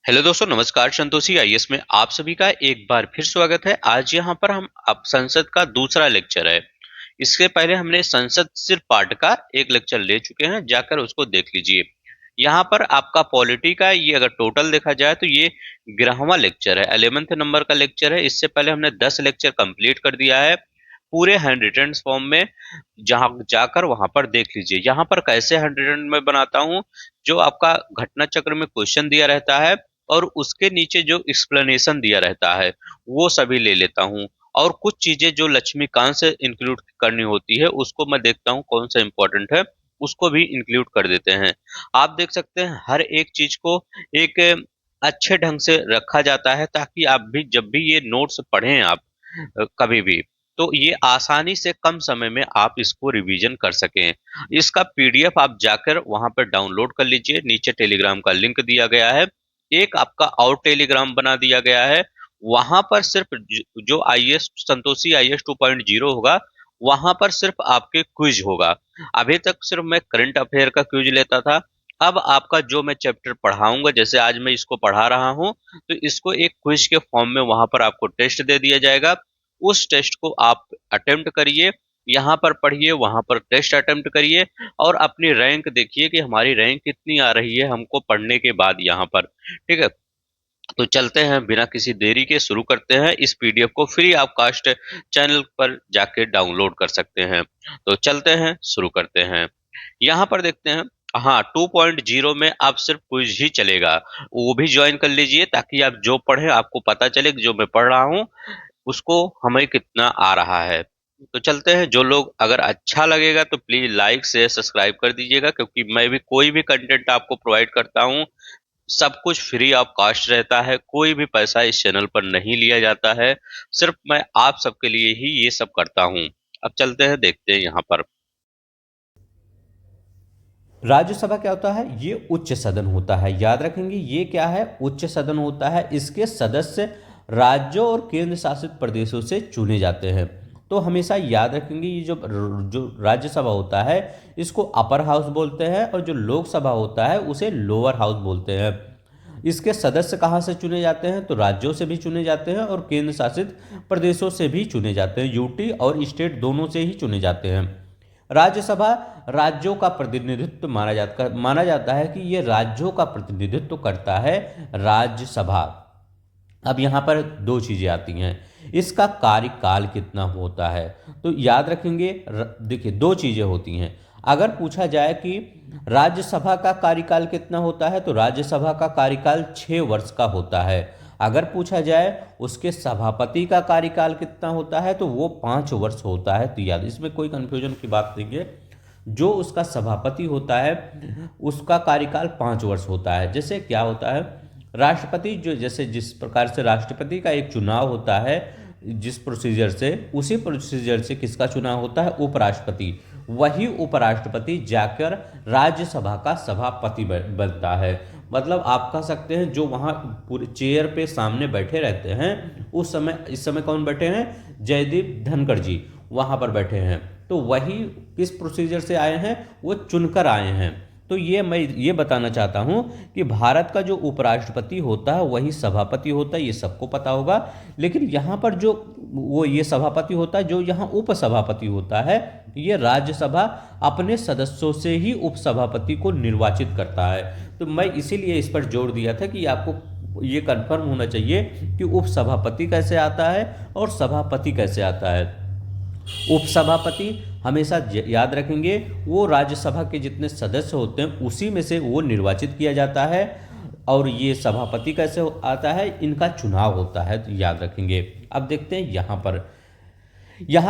Hello दोस्तों, नमस्कार। Santoshi IAS में आप सभी का एक बार फिर स्वागत है। आज यहाँ पर हम अब संसद का दूसरा लेक्चर है। इसके पहले हमने संसद सिर्फ पार्ट का एक लेक्चर ले चुके हैं, जाकर उसको देख लीजिए। यहाँ पर आपका पॉलिटी का ये अगर टोटल देखा जाए तो ये 11वां लेक्चर है, 11th नंबर का लेक्चर है। इससे पहले हमने 10 लेक्चर कंप्लीट कर दिया है पूरे हैंड रिटन फॉर्म में। जहाँ जाकर वहां पर देख लीजिए। यहाँ पर कैसे हैंड रिटन में बनाता हूँ, जो आपका घटना चक्र में क्वेश्चन दिया रहता है और उसके नीचे जो एक्सप्लेनेशन दिया रहता है वो सभी ले लेता हूँ। और कुछ चीजें जो लक्ष्मीकांत से इंक्लूड करनी होती है उसको मैं देखता हूँ कौन सा इंपॉर्टेंट है, उसको भी इंक्लूड कर देते हैं। आप देख सकते हैं हर एक चीज को एक अच्छे ढंग से रखा जाता है, ताकि आप भी जब भी ये नोट्स पढ़ें आप कभी भी, तो ये आसानी से कम समय में आप इसको रिवीजन कर सकें। इसका पीडीएफ आप जाकर वहां पर डाउनलोड कर लीजिए। नीचे टेलीग्राम का लिंक दिया गया है। एक आपका और टेलीग्राम बना दिया गया है। वहां पर सिर्फ जो आईएएस संतोषी आईएएस 2.0 होगा, वहां पर सिर्फ आपके क्विज होगा। अभी तक सिर्फ मैं करंट अफेयर का क्विज लेता था। अब आपका जो मैं चैप्टर पढ़ाऊंगा, जैसे आज मैं इसको पढ़ा रहा हूं, तो इसको एक क्विज के फॉर्म में वहां पर आपको टेस्ट दे दिया जाएगा। उस टेस्ट को आप अटेम्प्ट करिए, यहाँ पर पढ़िए, वहां पर टेस्ट अटेम्प्ट करिए और अपनी रैंक देखिए कि हमारी रैंक कितनी आ रही है हमको पढ़ने के बाद यहाँ पर। ठीक है, तो चलते हैं बिना किसी देरी के शुरू करते हैं। इस पीडीएफ को फ्री ऑफ कास्ट चैनल पर जाके डाउनलोड कर सकते हैं। तो चलते हैं, शुरू करते हैं। यहाँ पर देखते हैं। हाँ, 2.0 में आप सिर्फ क्विज ही चलेगा, वो भी ज्वाइन कर लीजिए ताकि आप जो पढ़ें आपको पता चले कि जो मैं पढ़ रहा हूँ उसको हमें कितना आ रहा है। तो चलते हैं। जो लोग अगर अच्छा लगेगा तो प्लीज लाइक शेयर सब्सक्राइब कर दीजिएगा, क्योंकि मैं भी कोई भी कंटेंट आपको प्रोवाइड करता हूँ सब कुछ फ्री ऑफ कास्ट रहता है। कोई भी पैसा इस चैनल पर नहीं लिया जाता है। सिर्फ मैं आप सबके लिए ही ये सब करता हूँ। अब चलते हैं, देखते हैं यहाँ पर। राज्यसभा क्या होता है? ये उच्च सदन होता है। याद रखेंगे ये क्या है? उच्च सदन होता है। इसके सदस्य राज्यों और केंद्र शासित प्रदेशों से चुने जाते हैं। तो हमेशा याद रखेंगे ये जो जो राज्यसभा होता है इसको अपर हाउस बोलते हैं, और जो लोकसभा होता है उसे लोअर हाउस बोलते हैं। इसके सदस्य कहाँ से चुने जाते हैं? तो राज्यों से भी चुने जाते हैं और केंद्र शासित प्रदेशों से भी चुने जाते हैं। यूटी और स्टेट दोनों से ही चुने जाते हैं। राज्यसभा राज्यों का प्रतिनिधित्व माना जाता है कि ये राज्यों का प्रतिनिधित्व करता है राज्यसभा। अब यहाँ पर दो चीज़ें आती हैं। इसका कार्यकाल कितना होता है? तो याद रखेंगे, देखिए दो चीज़ें होती हैं। अगर पूछा जाए कि राज्यसभा का कार्यकाल कितना होता है, तो राज्यसभा का कार्यकाल 6 वर्ष का होता है। अगर पूछा जाए उसके सभापति का कार्यकाल कितना होता है, तो वो 5 वर्ष होता है। तो याद, इसमें कोई कंफ्यूजन की बात नहीं है। जो उसका सभापति होता है उसका कार्यकाल 5 वर्ष होता है। जैसे क्या होता है, राष्ट्रपति जो, जैसे जिस प्रकार से राष्ट्रपति का एक चुनाव होता है जिस प्रोसीजर से, उसी प्रोसीजर से किसका चुनाव होता है? उपराष्ट्रपति। वही उपराष्ट्रपति जाकर राज्यसभा का सभापति बनता है। मतलब आप कह सकते हैं जो वहाँ पूरे चेयर पे सामने बैठे रहते हैं, उस समय इस समय कौन बैठे हैं? जयदीप धनखड़ जी वहाँ पर बैठे हैं। तो वही किस प्रोसीजर से आए हैं? वो चुनकर आए हैं। तो ये मैं ये बताना चाहता हूँ कि भारत का जो उपराष्ट्रपति होता है वही सभापति होता है, ये सबको पता होगा। लेकिन यहाँ पर जो वो ये सभापति होता है, जो यहाँ उपसभापति होता है, ये राज्यसभा अपने सदस्यों से ही उपसभापति को निर्वाचित करता है। तो मैं इसीलिए इस पर जोर दिया था कि आपको ये कंफर्म होना चाहिए कि उपसभापति कैसे आता है और सभापति कैसे आता है। उपसभापति हमेशा याद रखेंगे वो राज्यसभा के जितने सदस्य होते हैं उसी में से वो निर्वाचित किया जाता है। और ये सभापति कैसे आता है? इनका चुनाव होता है, तो याद रखेंगे। अब देखते हैं यहाँ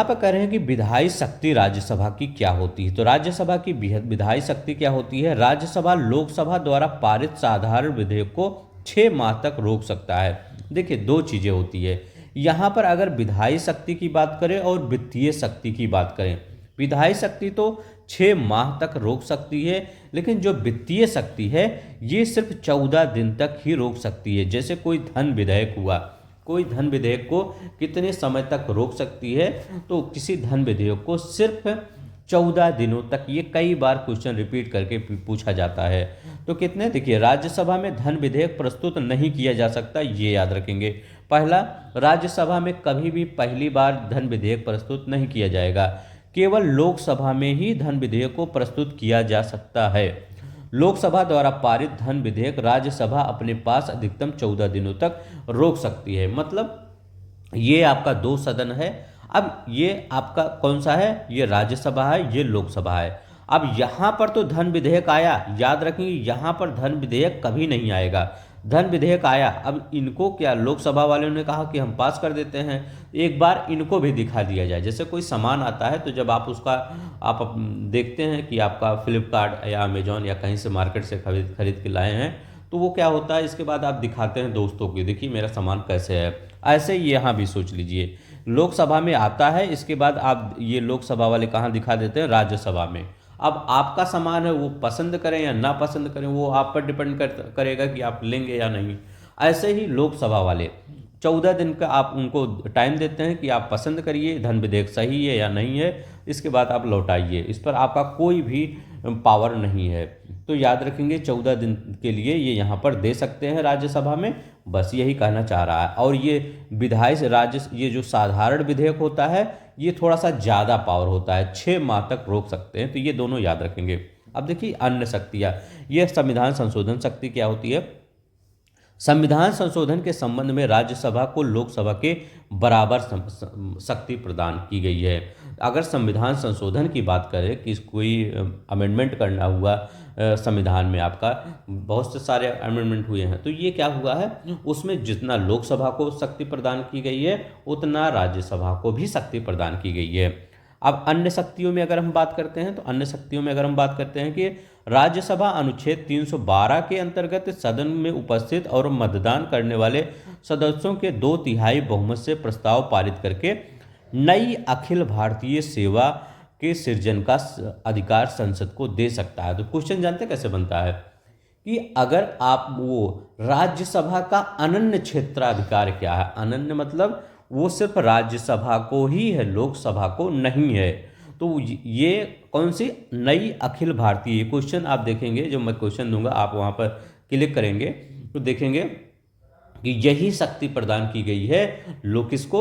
पर कह रहे हैं कि विधायी शक्ति राज्यसभा की क्या होती है। तो राज्यसभा की विधायी शक्ति क्या होती है? राज्यसभा लोकसभा द्वारा पारित साधारण विधेयक को 6 माह तक रोक सकता है। देखिए दो चीज़ें होती है यहाँ पर। अगर विधायी शक्ति की बात करें और वित्तीय शक्ति की बात करें, विधायी शक्ति तो 6 माह तक रोक सकती है, लेकिन जो वित्तीय शक्ति है ये सिर्फ 14 दिन तक ही रोक सकती है। जैसे कोई धन विधेयक हुआ, कोई धन विधेयक को कितने समय तक रोक सकती है? तो किसी धन विधेयक को सिर्फ 14 दिनों तक। ये कई बार क्वेश्चन रिपीट करके पूछा जाता है। तो कितने, देखिए राज्यसभा में धन विधेयक प्रस्तुत नहीं किया जा सकता, ये याद रखेंगे। पहला, राज्यसभा में कभी भी पहली बार धन विधेयक प्रस्तुत नहीं किया जाएगा, केवल लोकसभा में ही धन विधेयक को प्रस्तुत किया जा सकता है। लोकसभा द्वारा पारित धन विधेयक राज्यसभा अपने पास अधिकतम 14 दिनों तक रोक सकती है। मतलब ये आपका दो सदन है। अब ये आपका कौन सा है, ये राज्यसभा है, ये लोकसभा है। अब यहाँ पर तो धन विधेयक आया, याद रखेंगे यहाँ पर धन विधेयक कभी नहीं आएगा। धन विधेयक आया, अब इनको क्या लोकसभा वालों ने कहा कि हम पास कर देते हैं, एक बार इनको भी दिखा दिया जाए। जैसे कोई सामान आता है तो जब आप उसका आप देखते हैं कि आपका फ्लिपकार्ट या अमेजोन या कहीं से मार्केट से खरीद के लाए हैं, तो वो क्या होता है, इसके बाद आप दिखाते हैं दोस्तों को, देखिए मेरा सामान कैसे है। ऐसे ही यहाँ भी सोच लीजिए, लोकसभा में आता है, इसके बाद आप ये लोकसभा वाले कहाँ दिखा देते हैं, राज्यसभा में। अब आपका सामान है, वो पसंद करें या ना पसंद करें, वो आप पर डिपेंड करेगा कि आप लेंगे या नहीं। ऐसे ही लोकसभा वाले 14 दिन का आप उनको टाइम देते हैं कि आप पसंद करिए धन विधेयक सही है या नहीं है, इसके बाद आप लौटाइए। इस पर आपका कोई भी पावर नहीं है। तो याद रखेंगे 14 दिन के लिए ये यहाँ पर दे सकते हैं राज्यसभा में, बस यही कहना चाह रहा है। और ये विधायी राज्य, ये जो साधारण विधेयक होता है ये थोड़ा सा ज़्यादा पावर होता है, 6 माह तक रोक सकते हैं। तो ये दोनों याद रखेंगे। अब देखिए अन्य शक्तियाँ, ये संविधान संशोधन शक्ति क्या होती है। संविधान संशोधन के संबंध में राज्यसभा को लोकसभा के बराबर शक्ति प्रदान की गई है। अगर संविधान संशोधन की बात करें कि कोई अमेंडमेंट करना हुआ संविधान में, आपका बहुत से सारे अमेंडमेंट हुए हैं, तो ये क्या हुआ है, उसमें जितना लोकसभा को शक्ति प्रदान की गई है उतना राज्यसभा को भी शक्ति प्रदान की गई है। अब अन्य शक्तियों में अगर हम बात करते हैं, तो अन्य शक्तियों में अगर हम बात करते हैं कि राज्यसभा अनुच्छेद 312 के अंतर्गत सदन में उपस्थित और मतदान करने वाले सदस्यों के 2/3 बहुमत से प्रस्ताव पारित करके नई अखिल भारतीय सेवा के सृजन का अधिकार संसद को दे सकता है। तो क्वेश्चन जानते कैसे बनता है कि अगर आप वो राज्यसभा का अनन्य क्षेत्राधिकार क्या है, अनन्य मतलब वो सिर्फ राज्यसभा को ही है, लोकसभा को नहीं है। तो ये कौन सी नई अखिल भारतीय, क्वेश्चन आप देखेंगे, जो मैं क्वेश्चन दूंगा आप वहाँ पर क्लिक करेंगे तो देखेंगे कि यही शक्ति प्रदान की गई है किसको,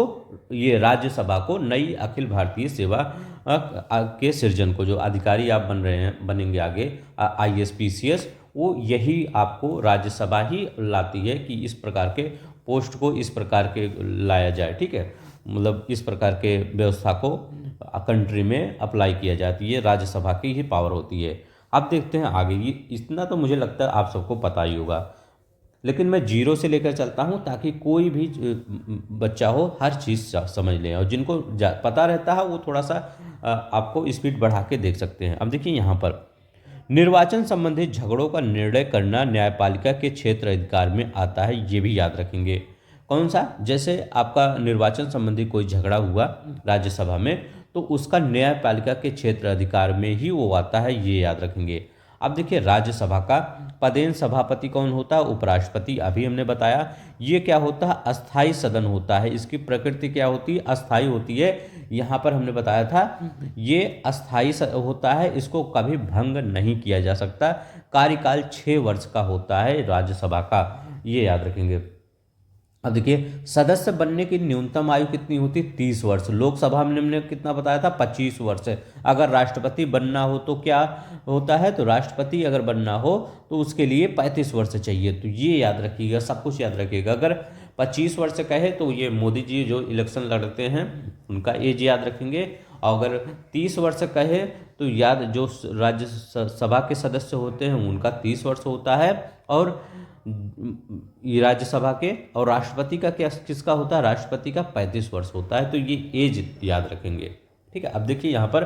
ये राज्यसभा को, नई अखिल भारतीय सेवा के सृजन को। जो अधिकारी आप बनेंगे आगे IAS PCS, वो यही आपको राज्यसभा ही लाती है कि इस प्रकार के पोस्ट को इस प्रकार के लाया जाए। ठीक है, मतलब इस प्रकार के व्यवस्था को कंट्री में अप्लाई किया जाती है, ये राज्यसभा की ही पावर होती है। अब देखते हैं आगे, ये इतना तो मुझे लगता है आप सबको पता ही होगा, लेकिन मैं जीरो से लेकर चलता हूँ ताकि कोई भी बच्चा हो हर चीज़ समझ लें, और जिनको पता रहता है वो थोड़ा सा आपको स्पीड बढ़ा के देख सकते हैं। अब देखिए यहाँ पर निर्वाचन संबंधी झगड़ों का निर्णय करना न्यायपालिका के क्षेत्र अधिकार में आता है, ये भी याद रखेंगे। कौन सा, जैसे आपका निर्वाचन संबंधी कोई झगड़ा हुआ राज्यसभा में, तो उसका न्यायपालिका के क्षेत्र अधिकार में ही वो आता है, ये याद रखेंगे। अब देखिए राज्यसभा का पदेन सभापति कौन होता है, उपराष्ट्रपति, अभी हमने बताया। ये क्या होता है, अस्थाई सदन होता है, इसकी प्रकृति क्या होती है, अस्थाई होती है। यहाँ पर हमने बताया था ये अस्थाई होता है, इसको कभी भंग नहीं किया जा सकता। कार्यकाल 6 वर्ष का होता है राज्यसभा का, ये याद रखेंगे। अब देखिए सदस्य बनने की न्यूनतम आयु कितनी होती है, 30 वर्ष। लोकसभा में हमने कितना बताया था, 25 वर्ष। अगर राष्ट्रपति बनना हो तो क्या होता है, तो राष्ट्रपति अगर बनना हो तो उसके लिए 35 वर्ष चाहिए। तो ये याद रखिएगा, सब कुछ याद रखिएगा। अगर 25 वर्ष कहे तो ये मोदी जी जो इलेक्शन लड़ते हैं उनका एज याद रखेंगे, और अगर 30 वर्ष कहे तो याद जो राज्यसभा के सदस्य होते हैं उनका 30 वर्ष होता है, और ये राज्यसभा के, और राष्ट्रपति का क्या किसका होता है, राष्ट्रपति का 35 वर्ष होता है। तो ये एज याद रखेंगे। ठीक है, अब देखिए यहाँ पर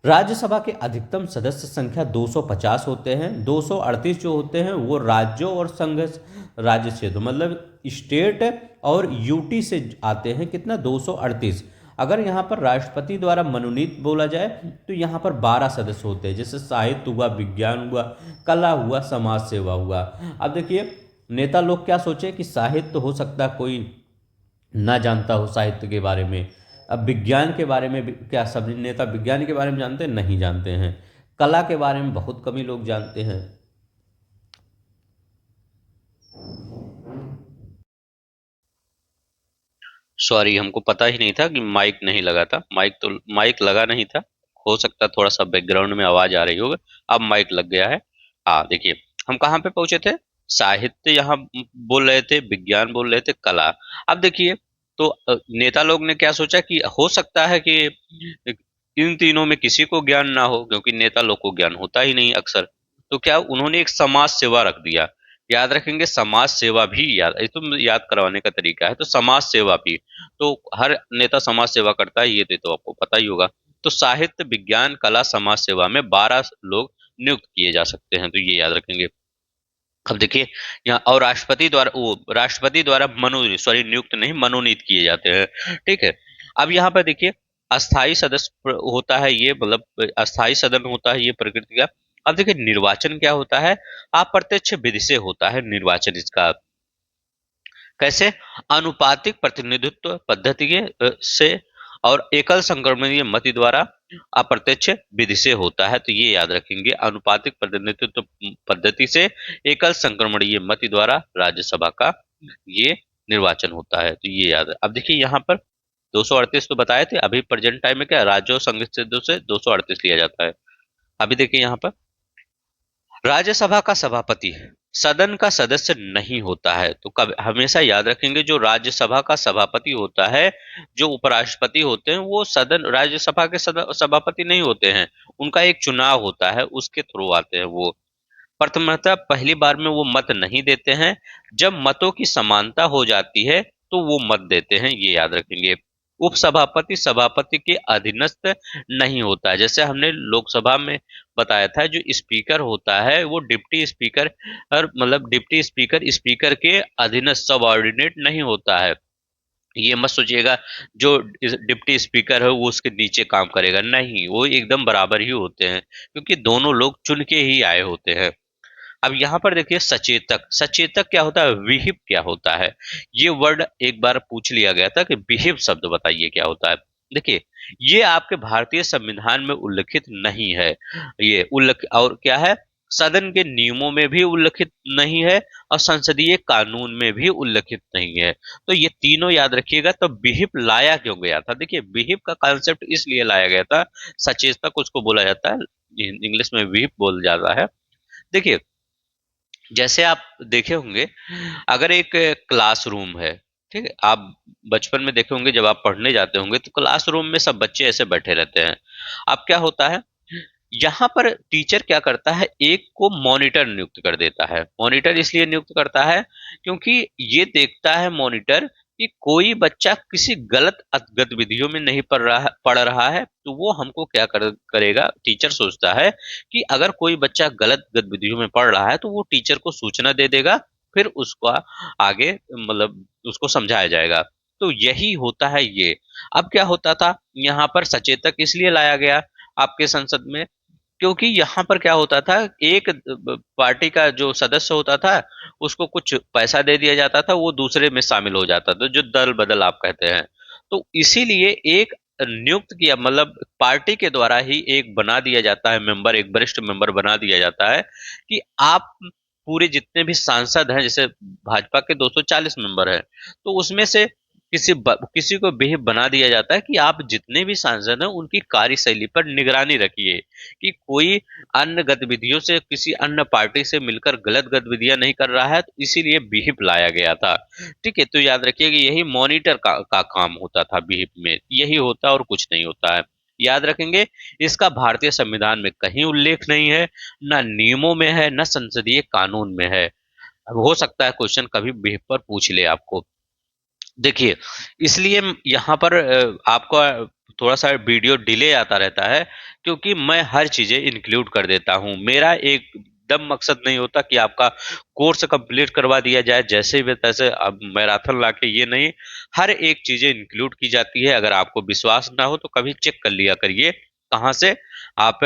राज्यसभा के अधिकतम सदस्य संख्या 250 होते हैं। 238 जो होते हैं वो राज्यों और संघ राज्य क्षेत्र मतलब स्टेट और यूटी से आते हैं। कितना, 238। अगर यहाँ पर राष्ट्रपति द्वारा मनोनीत बोला जाए तो यहाँ पर 12 सदस्य होते हैं, जैसे साहित्य हुआ, विज्ञान हुआ, कला हुआ, समाज सेवा हुआ। अब देखिए नेता लोग क्या सोचे कि साहित्य हो सकता कोई ना जानता हो साहित्य के बारे में, अब विज्ञान के बारे में क्या सभी नेता विज्ञान के बारे में जानते हैं? नहीं जानते हैं। कला के बारे में बहुत कम ही लोग जानते हैं। सॉरी, हमको पता ही नहीं था कि माइक नहीं लगा था। माइक लगा नहीं था। हो सकता है थोड़ा सा बैकग्राउंड में आवाज आ रही होगी। अब माइक लग गया है। हाँ, देखिए हम कहाँ पे पहुंचे थे। साहित्य यहाँ बोल रहे थे, विज्ञान बोल रहे थे, कला। अब देखिए, तो नेता लोग ने क्या सोचा कि हो सकता है कि इन तीनों में किसी को ज्ञान ना हो, क्योंकि नेता लोग को ज्ञान होता ही नहीं अक्सर। तो क्या उन्होंने एक समाज सेवा रख दिया। याद रखेंगे, समाज सेवा भी याद, ये तो याद करवाने का तरीका है। तो समाज सेवा भी, तो हर नेता समाज सेवा करता है, ये तो आपको पता ही होगा। तो साहित्य, विज्ञान, कला, समाज सेवा में 12 लोग नियुक्त किए जा सकते हैं, तो ये याद रखेंगे। अब देखिए यहाँ, और राष्ट्रपति द्वारा मनोनीत, सॉरी नियुक्त नहीं, मनोनीत किए जाते हैं। ठीक है। अब यहाँ पर देखिए, अस्थाई सदस्य होता है ये, मतलब अस्थाई सदन होता है ये प्रकृति का। अब देखिए निर्वाचन क्या होता है। अप्रत्यक्ष विधि से होता है निर्वाचन इसका। कैसे? अनुपातिक प्रतिनिधित्व पद्धति से और एकल संक्रमणीय मत द्वारा अप्रत्यक्ष विधि से होता है, तो ये याद रखेंगे। अनुपातिक प्रतिनिधित्व पद्धति से एकल संक्रमणीय मत द्वारा राज्यसभा का ये निर्वाचन होता है, तो ये याद है। अब देखिए यहाँ पर 238 तो बताए थे, अभी प्रेजेंट टाइम में क्या राज्यों और संघ सदस्यों से 238 लिया जाता है। अभी देखिए यहाँ पर राज्यसभा का सभापति सदन का सदस्य नहीं होता है, तो कब हमेशा याद रखेंगे, जो राज्यसभा का सभापति होता है, जो उपराष्ट्रपति होते हैं, वो सदन राज्यसभा के सभापति नहीं होते हैं। उनका एक चुनाव होता है, उसके थ्रू आते हैं वो। प्रथमतः पहली बार में वो मत नहीं देते हैं। जब मतों की समानता हो जाती है तो वो मत देते हैं, ये याद रखेंगे। उपसभापति सभापति के अधीनस्थ नहीं होता है। जैसे हमने लोकसभा में बताया था, जो स्पीकर होता है वो डिप्टी स्पीकर, और मतलब डिप्टी स्पीकर स्पीकर के अधीनस्थ सबऑर्डिनेट नहीं होता है। ये मत सोचिएगा जो डिप्टी स्पीकर है वो उसके नीचे काम करेगा, नहीं, वो एकदम बराबर ही होते हैं, क्योंकि दोनों लोग चुन के ही आए होते हैं। अब यहाँ पर देखिए सचेतक, सचेतक क्या होता है, विहिप क्या होता है। ये वर्ड एक बार पूछ लिया गया था कि विहिप शब्द बताइए क्या होता है। देखिए, ये आपके भारतीय संविधान में उल्लिखित नहीं है। ये उल्लेख और क्या है, सदन के नियमों में भी उल्लिखित नहीं है, और संसदीय कानून में भी उल्लिखित नहीं है। तो ये तीनों याद रखिएगा। तो विहिप लाया क्यों गया था? देखिए विहिप का कॉन्सेप्ट इसलिए लाया गया था, सचेतक उसको बोला जाता है, इंग्लिश में विहिप बोल जाता है। देखिए, जैसे आप देखे होंगे, अगर एक क्लासरूम है, ठीक है, आप बचपन में देखे होंगे, जब आप पढ़ने जाते होंगे तो क्लासरूम में सब बच्चे ऐसे बैठे रहते हैं। अब क्या होता है, यहाँ पर टीचर क्या करता है, एक को मॉनिटर नियुक्त कर देता है। मॉनिटर इसलिए नियुक्त करता है क्योंकि ये देखता है मॉनिटर कि कोई बच्चा किसी गलत गतिविधियों में नहीं पढ़ रहा है, तो वो हमको क्या करेगा, टीचर सोचता है कि अगर कोई बच्चा गलत गतिविधियों में पढ़ रहा है तो वो टीचर को सूचना दे देगा, फिर उसका आगे मतलब उसको समझाया जाएगा। तो यही होता है ये। अब क्या होता था, यहाँ पर सचेतक इसलिए लाया गया आपके संसद में, क्योंकि यहाँ पर क्या होता था, एक पार्टी का जो सदस्य होता था उसको कुछ पैसा दे दिया जाता था, वो दूसरे में शामिल हो जाता था, जो दल बदल आप कहते हैं। तो इसीलिए एक नियुक्त किया, मतलब पार्टी के द्वारा ही एक बना दिया जाता है मेंबर, एक वरिष्ठ मेंबर बना दिया जाता है कि आप पूरे जितने भी सांसद हैं, जैसे भाजपा के 240 मेंबर हैं, तो उसमें से किसी को भी बना दिया जाता है कि आप जितने भी सांसद हैं उनकी कार्यशैली पर निगरानी रखिए, कि कोई अन्य गतिविधियों से, किसी अन्य पार्टी से मिलकर गलत गतिविधियां नहीं कर रहा है, तो इसीलिए विहिप लाया गया था। ठीक है, तो याद रखिए कि यही मॉनिटर का काम होता था, विहिप में यही होता है और कुछ नहीं होता है। याद रखेंगे, इसका भारतीय संविधान में कहीं उल्लेख नहीं है, ना नियमों में है, ना संसदीय कानून में है। हो सकता है क्वेश्चन कभी विहिप पर पूछ ले आपको। देखिए, इसलिए यहाँ पर आपका थोड़ा सा वीडियो डिले आता रहता है, क्योंकि मैं हर चीजें इंक्लूड कर देता हूँ। मेरा एकदम मकसद नहीं होता कि आपका कोर्स कंप्लीट करवा दिया जाए जैसे भी तैसे, अब मैराथन लाके, ये नहीं। हर एक चीजें इंक्लूड की जाती है। अगर आपको विश्वास ना हो तो कभी चेक कर लिया करिए, कहाँ से आप,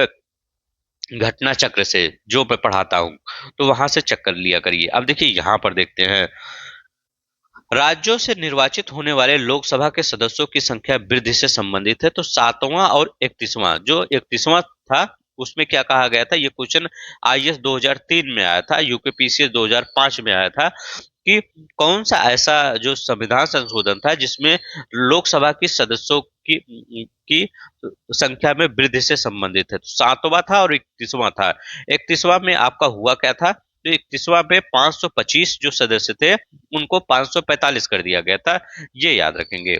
घटना चक्र से जो मैं पढ़ाता हूँ, तो वहां से चेक कर लिया करिए। अब देखिए यहाँ पर देखते हैं, राज्यों से निर्वाचित होने वाले लोकसभा के सदस्यों की संख्या वृद्धि से संबंधित है। तो 7वां और 31वां, जो 31वां था उसमें क्या कहा गया था, ये क्वेश्चन आईएएस 2003 में आया था, यूकेपीसीएस 2005 में आया था कि कौन सा ऐसा जो संविधान संशोधन था जिसमें लोकसभा की सदस्यों की संख्या में वृद्धि से संबंधित है। तो 7वां था और 31वां था। 31वां में आपका हुआ क्या था, तो 31वां पे 525 जो सदस्य थे उनको 545 कर दिया गया था, ये याद रखेंगे।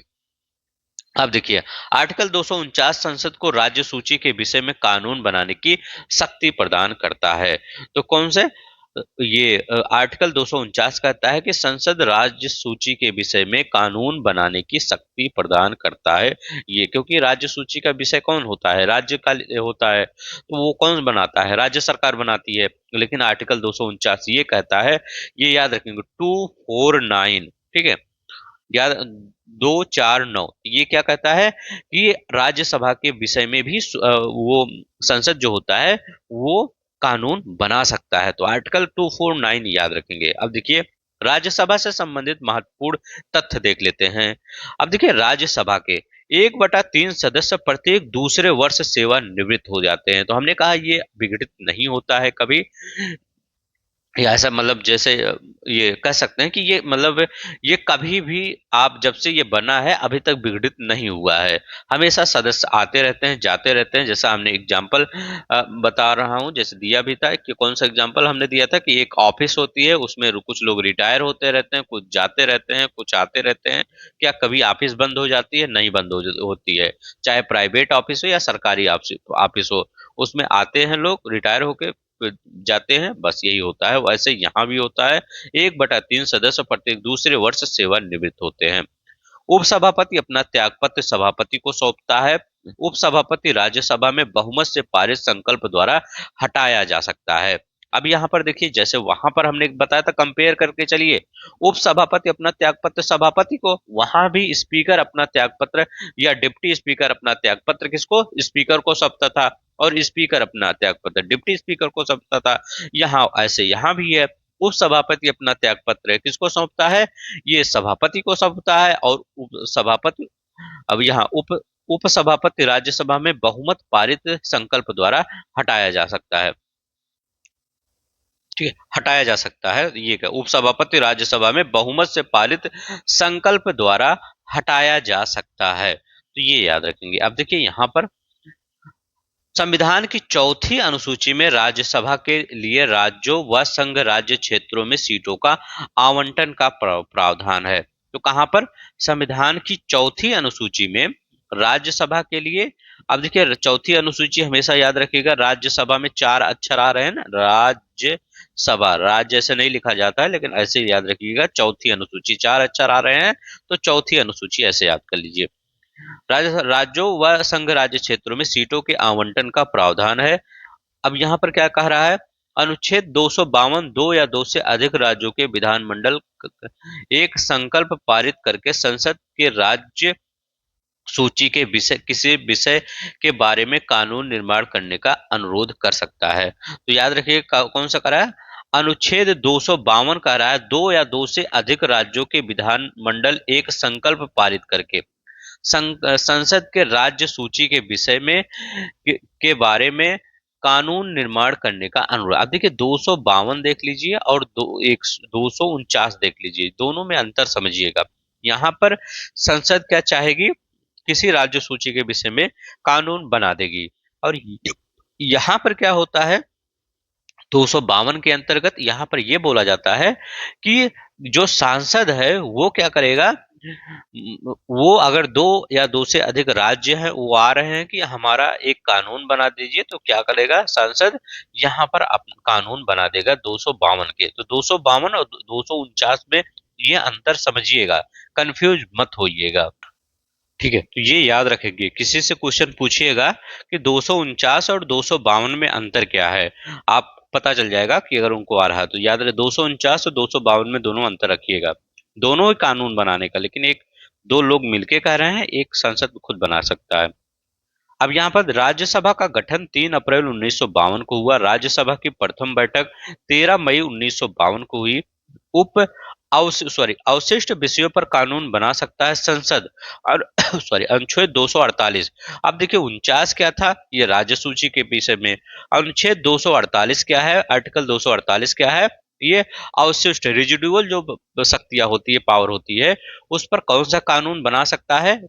अब देखिए, आर्टिकल 249 संसद को राज्य सूची के विषय में कानून बनाने की शक्ति प्रदान करता है। तो कौन से, ये आर्टिकल 249 कहता है कि संसद राज्य सूची के विषय में कानून बनाने की शक्ति प्रदान करता है। ये क्योंकि राज्य सूची का विषय कौन होता है, राज्य का होता है, तो वो कौन बनाता है, राज्य सरकार बनाती है। लेकिन आर्टिकल 249 ये कहता है, ये याद रखेंगे, 249, ठीक है, 249, ये क्या कहता है कि राज्यसभा के विषय में भी वो संसद जो होता है वो कानून बना सकता है। तो आर्टिकल 249 याद रखेंगे। अब देखिए, राज्यसभा से संबंधित महत्वपूर्ण तथ्य देख लेते हैं। अब देखिए, राज्यसभा के 1/3 सदस्य प्रत्येक दूसरे वर्ष सेवानिवृत्त हो जाते हैं। तो हमने कहा ये विघटित नहीं होता है कभी, या ऐसा मतलब जैसे ये कह सकते हैं कि ये मतलब ये कभी भी, आप जब से ये बना है अभी तक विघटित नहीं हुआ है। हमेशा सदस्य आते रहते हैं, जाते रहते हैं। जैसा हमने एग्जाम्पल बता रहा हूँ, जैसे दिया भी था कि कौन सा एग्जाम्पल हमने दिया था कि एक ऑफिस होती है, उसमें कुछ लोग रिटायर होते रहते हैं, कुछ जाते रहते हैं, कुछ आते रहते हैं। क्या कभी ऑफिस बंद हो जाती है? नहीं बंद होती है। चाहे प्राइवेट ऑफिस हो या सरकारी ऑफिस ऑफिस हो, उसमें आते हैं लोग, रिटायर होके जाते हैं, बस यही होता है। वैसे यहाँ भी होता है, 1/3 सदस्य प्रत्येक दूसरे वर्ष सेवानिवृत्त होते हैं। उपसभापति अपना त्यागपत्र सभापति को सौंपता है। उपसभापति राज्यसभा में बहुमत से पारित संकल्प द्वारा हटाया जा सकता है। अब यहाँ पर देखिए, जैसे वहां पर हमने बताया था, कंपेयर करके चलिए, उपसभापति अपना त्यागपत्र सभापति को, वहां भी स्पीकर अपना त्यागपत्र या डिप्टी स्पीकर अपना त्यागपत्र किसको, स्पीकर को सौंपता था, और स्पीकर अपना त्यागपत्र डिप्टी स्पीकर को सौंपता था। यहाँ ऐसे यहाँ भी है, उपसभापति अपना त्यागपत्र किसको सौंपता है, ये सभापति को सौंपता है। और उप सभापति, अब यहाँ उपसभापति राज्यसभा में बहुमत पारित संकल्प द्वारा हटाया जा सकता है। ठीक है, हटाया जा सकता है। ये क्या, उपसभापति राज्यसभा में बहुमत से पारित संकल्प द्वारा हटाया जा सकता है। तो ये याद रखेंगे। अब देखिए, यहाँ पर संविधान की चौथी अनुसूची में राज्यसभा के लिए राज्यों व संघ राज्य क्षेत्रों में सीटों का आवंटन का प्रावधान है। तो कहां पर, संविधान की चौथी अनुसूची में राज्यसभा के लिए, अब देखिए चौथी अनुसूची हमेशा याद रखिएगा, राज्यसभा में 4 अक्षर आ रहे हैं ना, राज्यसभा, राज्य ऐसे नहीं लिखा जाता है, लेकिन ऐसे याद रखिएगा, चौथी अनुसूची 4 अक्षर आ रहे हैं, तो चौथी अनुसूची ऐसे याद कर लीजिए। राज्यों व संघ राज्य क्षेत्रों में सीटों के आवंटन का प्रावधान है। अब यहाँ पर क्या कह रहा है, अनुच्छेद 252, 2 या 2 से अधिक राज्यों के विधानमंडल एक संकल्प पारित करके संसद के राज्य सूची के विषय, किसी विषय के बारे में कानून निर्माण करने का अनुरोध कर सकता है। तो याद रखिए, कौन सा करा है, अनुच्छेद 252 कह रहा है, 2 या 2 से अधिक राज्यों के विधानमंडल एक संकल्प पारित करके संसद के राज्य सूची के विषय में के बारे में कानून निर्माण करने का अनुरोध। अब देखिए, 252 देख लीजिए और 249 देख लीजिए, दोनों में अंतर समझिएगा। यहाँ पर संसद क्या चाहेगी, किसी राज्य सूची के विषय में कानून बना देगी। और यहाँ पर क्या होता है, 252 के अंतर्गत यहाँ पर यह बोला जाता है कि जो सांसद है वो क्या करेगा, वो अगर 2 या 2 से अधिक राज्य हैं वो आ रहे हैं कि हमारा एक कानून बना दीजिए, तो क्या करेगा सांसद, यहाँ पर कानून बना देगा 252 के। तो 252 और 249 में ये अंतर समझिएगा, कंफ्यूज मत होइएगा। ठीक है, तो ये याद रखेंगे, किसी से क्वेश्चन पूछिएगा कि 249 और 252 में अंतर क्या है, आप पता चल जाएगा कि अगर उनको आ रहा है तो याद रहे, 249 और 252 में दोनों अंतर रखिएगा। दोनों ही कानून बनाने का, लेकिन एक दो लोग मिलके कह रहे हैं, एक संसद खुद बना सकता है। अब यहाँ पर राज्यसभा का गठन 3 अप्रैल 1952 को हुआ। राज्यसभा की प्रथम बैठक 13 मई 1952 को हुई। उप अवशिष्ट विषयों पर कानून बना सकता है संसद। और अनुच्छेद 248। अब देखिए 49 क्या था, ये राज्य सूची के विषय में। अनुच्छेद 248 क्या है, आर्टिकल 248 क्या है, ये अवशिष्ट रेजिडुअल जो शक्तियां होती है, पावर होती है, उस पर कौन सा कानून बना सकता है,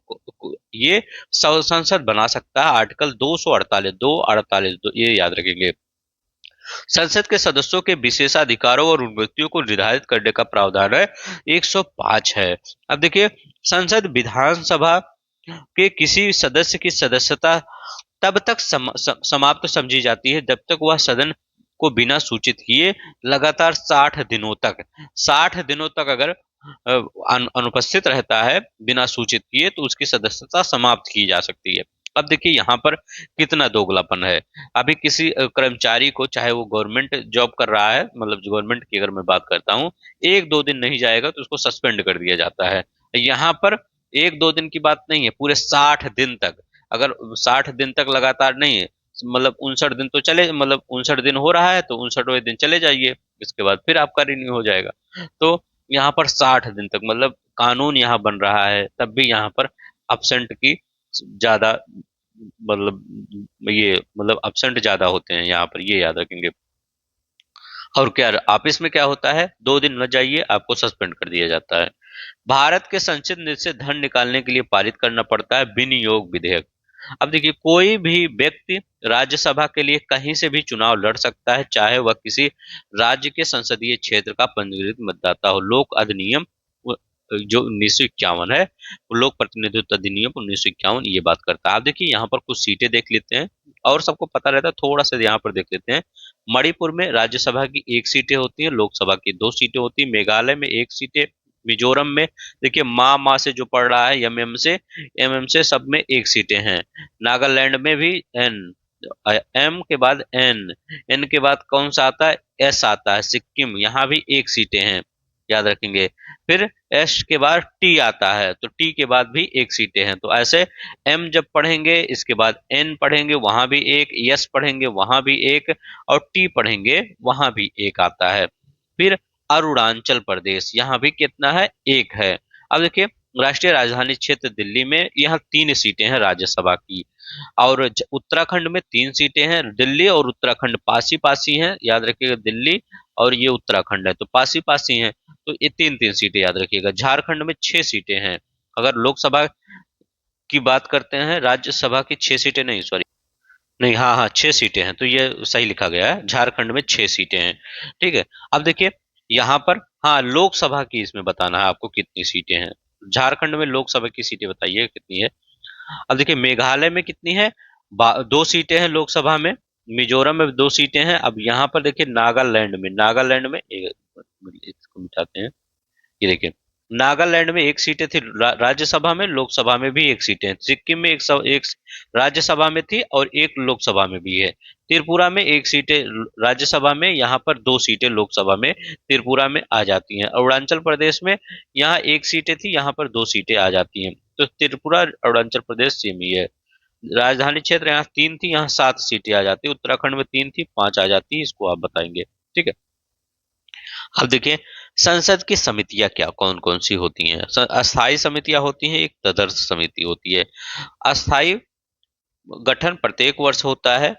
ये संसद बना सकता है। आर्टिकल 248, 248 ये याद रखेंगे। संसद के सदस्यों के विशेषाधिकारों और उन्नतियों को निर्धारित करने का प्रावधान है 105 है। अब देखिए, संसद विधानसभा के किसी सदस्य की सदस्यता तब तक समाप्त समझी जाती है जब तक वह सदन को बिना सूचित किए लगातार 60 दिनों तक अगर अनुपस्थित रहता है बिना सूचित किए, तो उसकी सदस्यता समाप्त की जा सकती है। अब देखिए यहाँ पर कितना दोगलापन है। अभी किसी कर्मचारी को, चाहे वो गवर्नमेंट जॉब कर रहा है, मतलब गवर्नमेंट की अगर मैं बात करता हूँ, 1-2 दिन नहीं जाएगा तो उसको सस्पेंड कर दिया जाता है। यहाँ पर 1-2 दिन की बात नहीं है, पूरे 60 दिन तक। अगर 60 दिन तक लगातार नहीं है, मतलब 59 दिन तो चले, मतलब 59 दिन हो रहा है तो 59वें दिन चले जाइए, इसके बाद फिर आपका रिन्यू हो जाएगा। तो यहाँ पर 60 दिन तक, मतलब कानून यहाँ बन रहा है तब भी यहाँ पर अपसेंट की ज्यादा, मतलब ये मतलब अपसेंट ज्यादा होते हैं यहाँ पर, ये याद रखेंगे। और क्या ऑफिस में क्या होता है, 2 दिन न जाइए आपको सस्पेंड कर दिया जाता है। भारत के संसद से धन निकालने के लिए पारित करना पड़ता है विनियोग विधेयक। अब देखिए, कोई भी व्यक्ति राज्यसभा के लिए कहीं से भी चुनाव लड़ सकता है, चाहे वह किसी राज्य के संसदीय क्षेत्र का पंजीकृत मतदाता हो। लोक अधिनियम जो 1951 है, लोक प्रतिनिधित्व अधिनियम 1951 ये बात करता है। आप देखिए यहाँ पर कुछ सीटें देख लेते हैं, और सबको पता रहता है, थोड़ा सा यहाँ पर देख लेते हैं। मणिपुर में राज्यसभा की 1 सीटें होती है, लोकसभा की 2 सीटें होती है। मेघालय में 1 सीटें। मिजोरम में देखिए माँ से जो पढ़ रहा है, एम एम से सब में 1 सीटें हैं। नागालैंड में भी एन, एम के बाद एन, एन के बाद कौन सा आता है, एस आता है। सिक्किम, यहाँ भी 1 सीटें हैं, याद रखेंगे। फिर एस के बाद टी आता है, तो टी के बाद भी 1 सीटें हैं। तो ऐसे एम जब पढ़ेंगे, इसके बाद एन पढ़ेंगे, वहां भी एक, यस पढ़ेंगे वहां भी एक, और टी पढ़ेंगे वहां भी एक आता है। फिर अरुणाचल प्रदेश, यहाँ भी कितना है, 1 है। अब देखिए, राष्ट्रीय राजधानी क्षेत्र दिल्ली में यहाँ 3 सीटें हैं राज्यसभा की। और उत्तराखंड में 3 सीटें हैं। दिल्ली और उत्तराखंड पासी पासी हैं, याद रखिएगा। दिल्ली और ये उत्तराखंड है तो पासी पासी हैं, तो ये 3-3 सीटें याद रखिएगा। झारखंड में 6 सीटें हैं। अगर लोकसभा की बात करते हैं, राज्यसभा की 6 सीटें नहीं, सॉरी, नहीं, हाँ हाँ 6 सीटें हैं, तो ये सही लिखा गया है, झारखंड में 6 सीटें हैं। ठीक है। अब देखिए यहाँ पर, हाँ लोकसभा की इसमें बताना है आपको कितनी सीटें हैं। झारखंड में लोकसभा की सीटें बताइए कितनी है। अब देखिए मेघालय में कितनी है, 2 सीटें हैं लोकसभा में। मिजोरम में 2 सीटें हैं। अब यहाँ पर देखिए नागालैंड में इसको मिटाते हैं, ये देखिए नागालैंड में 1 सीटें थी राज्यसभा में, लोकसभा में भी 1 सीटें। सिक्किम में एक राज्यसभा में थी और 1 लोकसभा में भी है। त्रिपुरा में 1 सीटें राज्यसभा में, यहाँ पर 2 सीटें लोकसभा में त्रिपुरा में आ जाती हैं। अरुणाचल प्रदेश में यहाँ 1 सीटें थी, यहाँ पर 2 सीटें आ जाती हैं। तो त्रिपुरा अरुणाचल प्रदेश सेम ही है। राजधानी क्षेत्र यहाँ 3 थी, यहाँ 7 सीटें आ जाती है। उत्तराखंड में 3 थी, 5 आ जाती है। इसको आप बताएंगे, ठीक है। अब देखिए संसद की समितियां क्या कौन कौन सी होती हैं। अस्थायी समितियां होती हैं, एक तदर्थ समिति होती है। अस्थायी गठन प्रत्येक वर्ष होता है,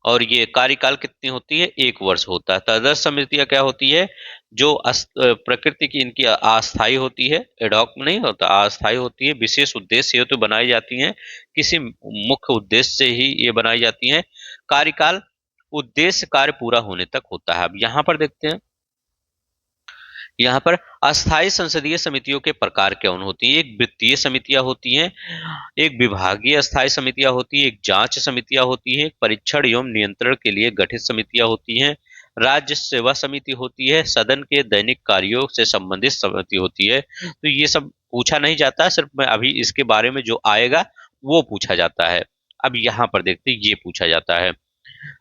और ये कार्यकाल कितनी होती है, 1 वर्ष होता है। तदर्थ समितियां क्या होती है, जो प्रकृति की इनकी अस्थायी होती है, एडॉक नहीं होता, अस्थायी होती है, विशेष उद्देश्य हेतु बनाई जाती हैं, किसी मुख्य उद्देश्य से ही ये बनाई जाती हैं। कार्यकाल उद्देश्य कार्य पूरा होने तक होता है। अब यहाँ पर देखते हैं, यहाँ पर अस्थायी संसदीय समितियों के प्रकार कौन होती हैं। एक वित्तीय समितियां होती हैं, एक विभागीय अस्थायी समितियां होती है, एक जांच समितियां होती है, परीक्षण एवं नियंत्रण के लिए गठित समितियां होती हैं, राज्य सेवा समिति होती है, सदन के दैनिक कार्यों से संबंधित समिति होती है। तो ये सब पूछा नहीं जाता, सिर्फ मैं अभी इसके बारे में जो आएगा वो पूछा जाता है। अब यहाँ पर देखते हैं, ये पूछा जाता है।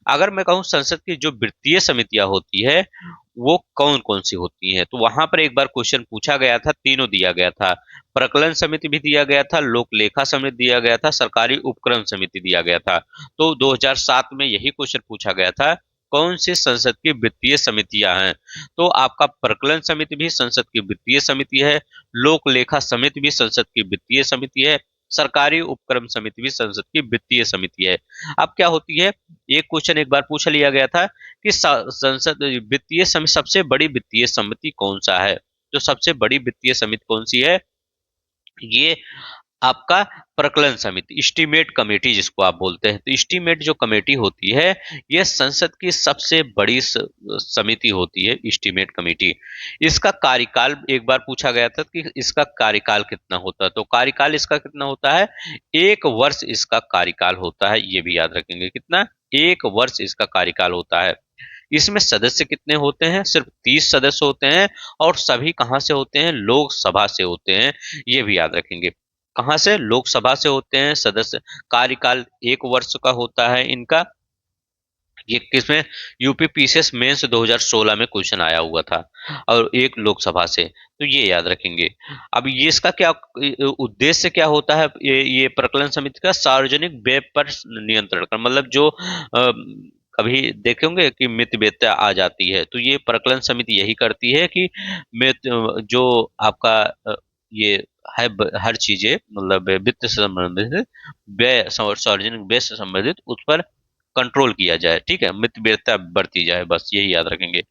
अगर मैं कहूँ संसद की जो वित्तीय समितियां होती है वो कौन कौन सी होती हैं, तो वहां पर एक बार क्वेश्चन पूछा गया था, तीनों दिया गया था। प्रकलन समिति भी दिया गया था, लोक लेखा समिति दिया गया था, सरकारी उपक्रम समिति दिया गया था। तो 2007 में यही क्वेश्चन पूछा गया था कौन सी संसद की वित्तीय समितियां हैं? तो आपका प्रकलन समिति भी संसद की वित्तीय समिति है, लोक लेखा समिति भी संसद की वित्तीय समिति है, सरकारी उपक्रम समिति भी संसद की वित्तीय समिति है। अब क्या होती है, एक क्वेश्चन एक बार पूछ लिया गया था कि संसद वित्तीय समिति, सबसे बड़ी वित्तीय समिति कौन सा है? तो सबसे बड़ी वित्तीय समिति कौन सी है? ये आपका प्रकलन समिति, एस्टीमेट कमेटी जिसको आप बोलते हैं। तो एस्टीमेट जो कमेटी होती है, यह संसद की सबसे बड़ी समिति होती है, एस्टीमेट कमेटी। इसका कार्यकाल एक बार पूछा गया था कि इसका कार्यकाल कितना होता है, तो कार्यकाल इसका कितना होता है? 1 वर्ष इसका कार्यकाल होता है, ये भी याद रखेंगे। कितना? 1 वर्ष इसका कार्यकाल होता है। इसमें सदस्य कितने होते हैं? सिर्फ 30 सदस्य होते हैं, और सभी कहां से होते हैं? लोकसभा से होते हैं, ये भी याद रखेंगे। कहां से? लोकसभा से होते हैं सदस्य। कार्यकाल 1 वर्ष का होता है इनका। ये किसमें? यूपी पीसीएस मेंस 2016 में क्वेश्चन आया हुआ था, और एक लोकसभा से, तो ये याद रखेंगे। अब ये इसका क्या उद्देश्य क्या होता है? ये प्रकलन समिति का सार्वजनिक व्यय पर नियंत्रण का, मतलब जो कभी देखेंगे कि मितव्ययता आ जाती है, तो ये प्रकलन समिति यही करती है कि मित जो आपका ये है हर चीजें, मतलब वित्त से संबंधित व्यय, सार्वजनिक व्यय से संबंधित, उस पर कंट्रोल किया जाए, ठीक है, मितव्ययिता बरती जाए, बस यही याद रखेंगे।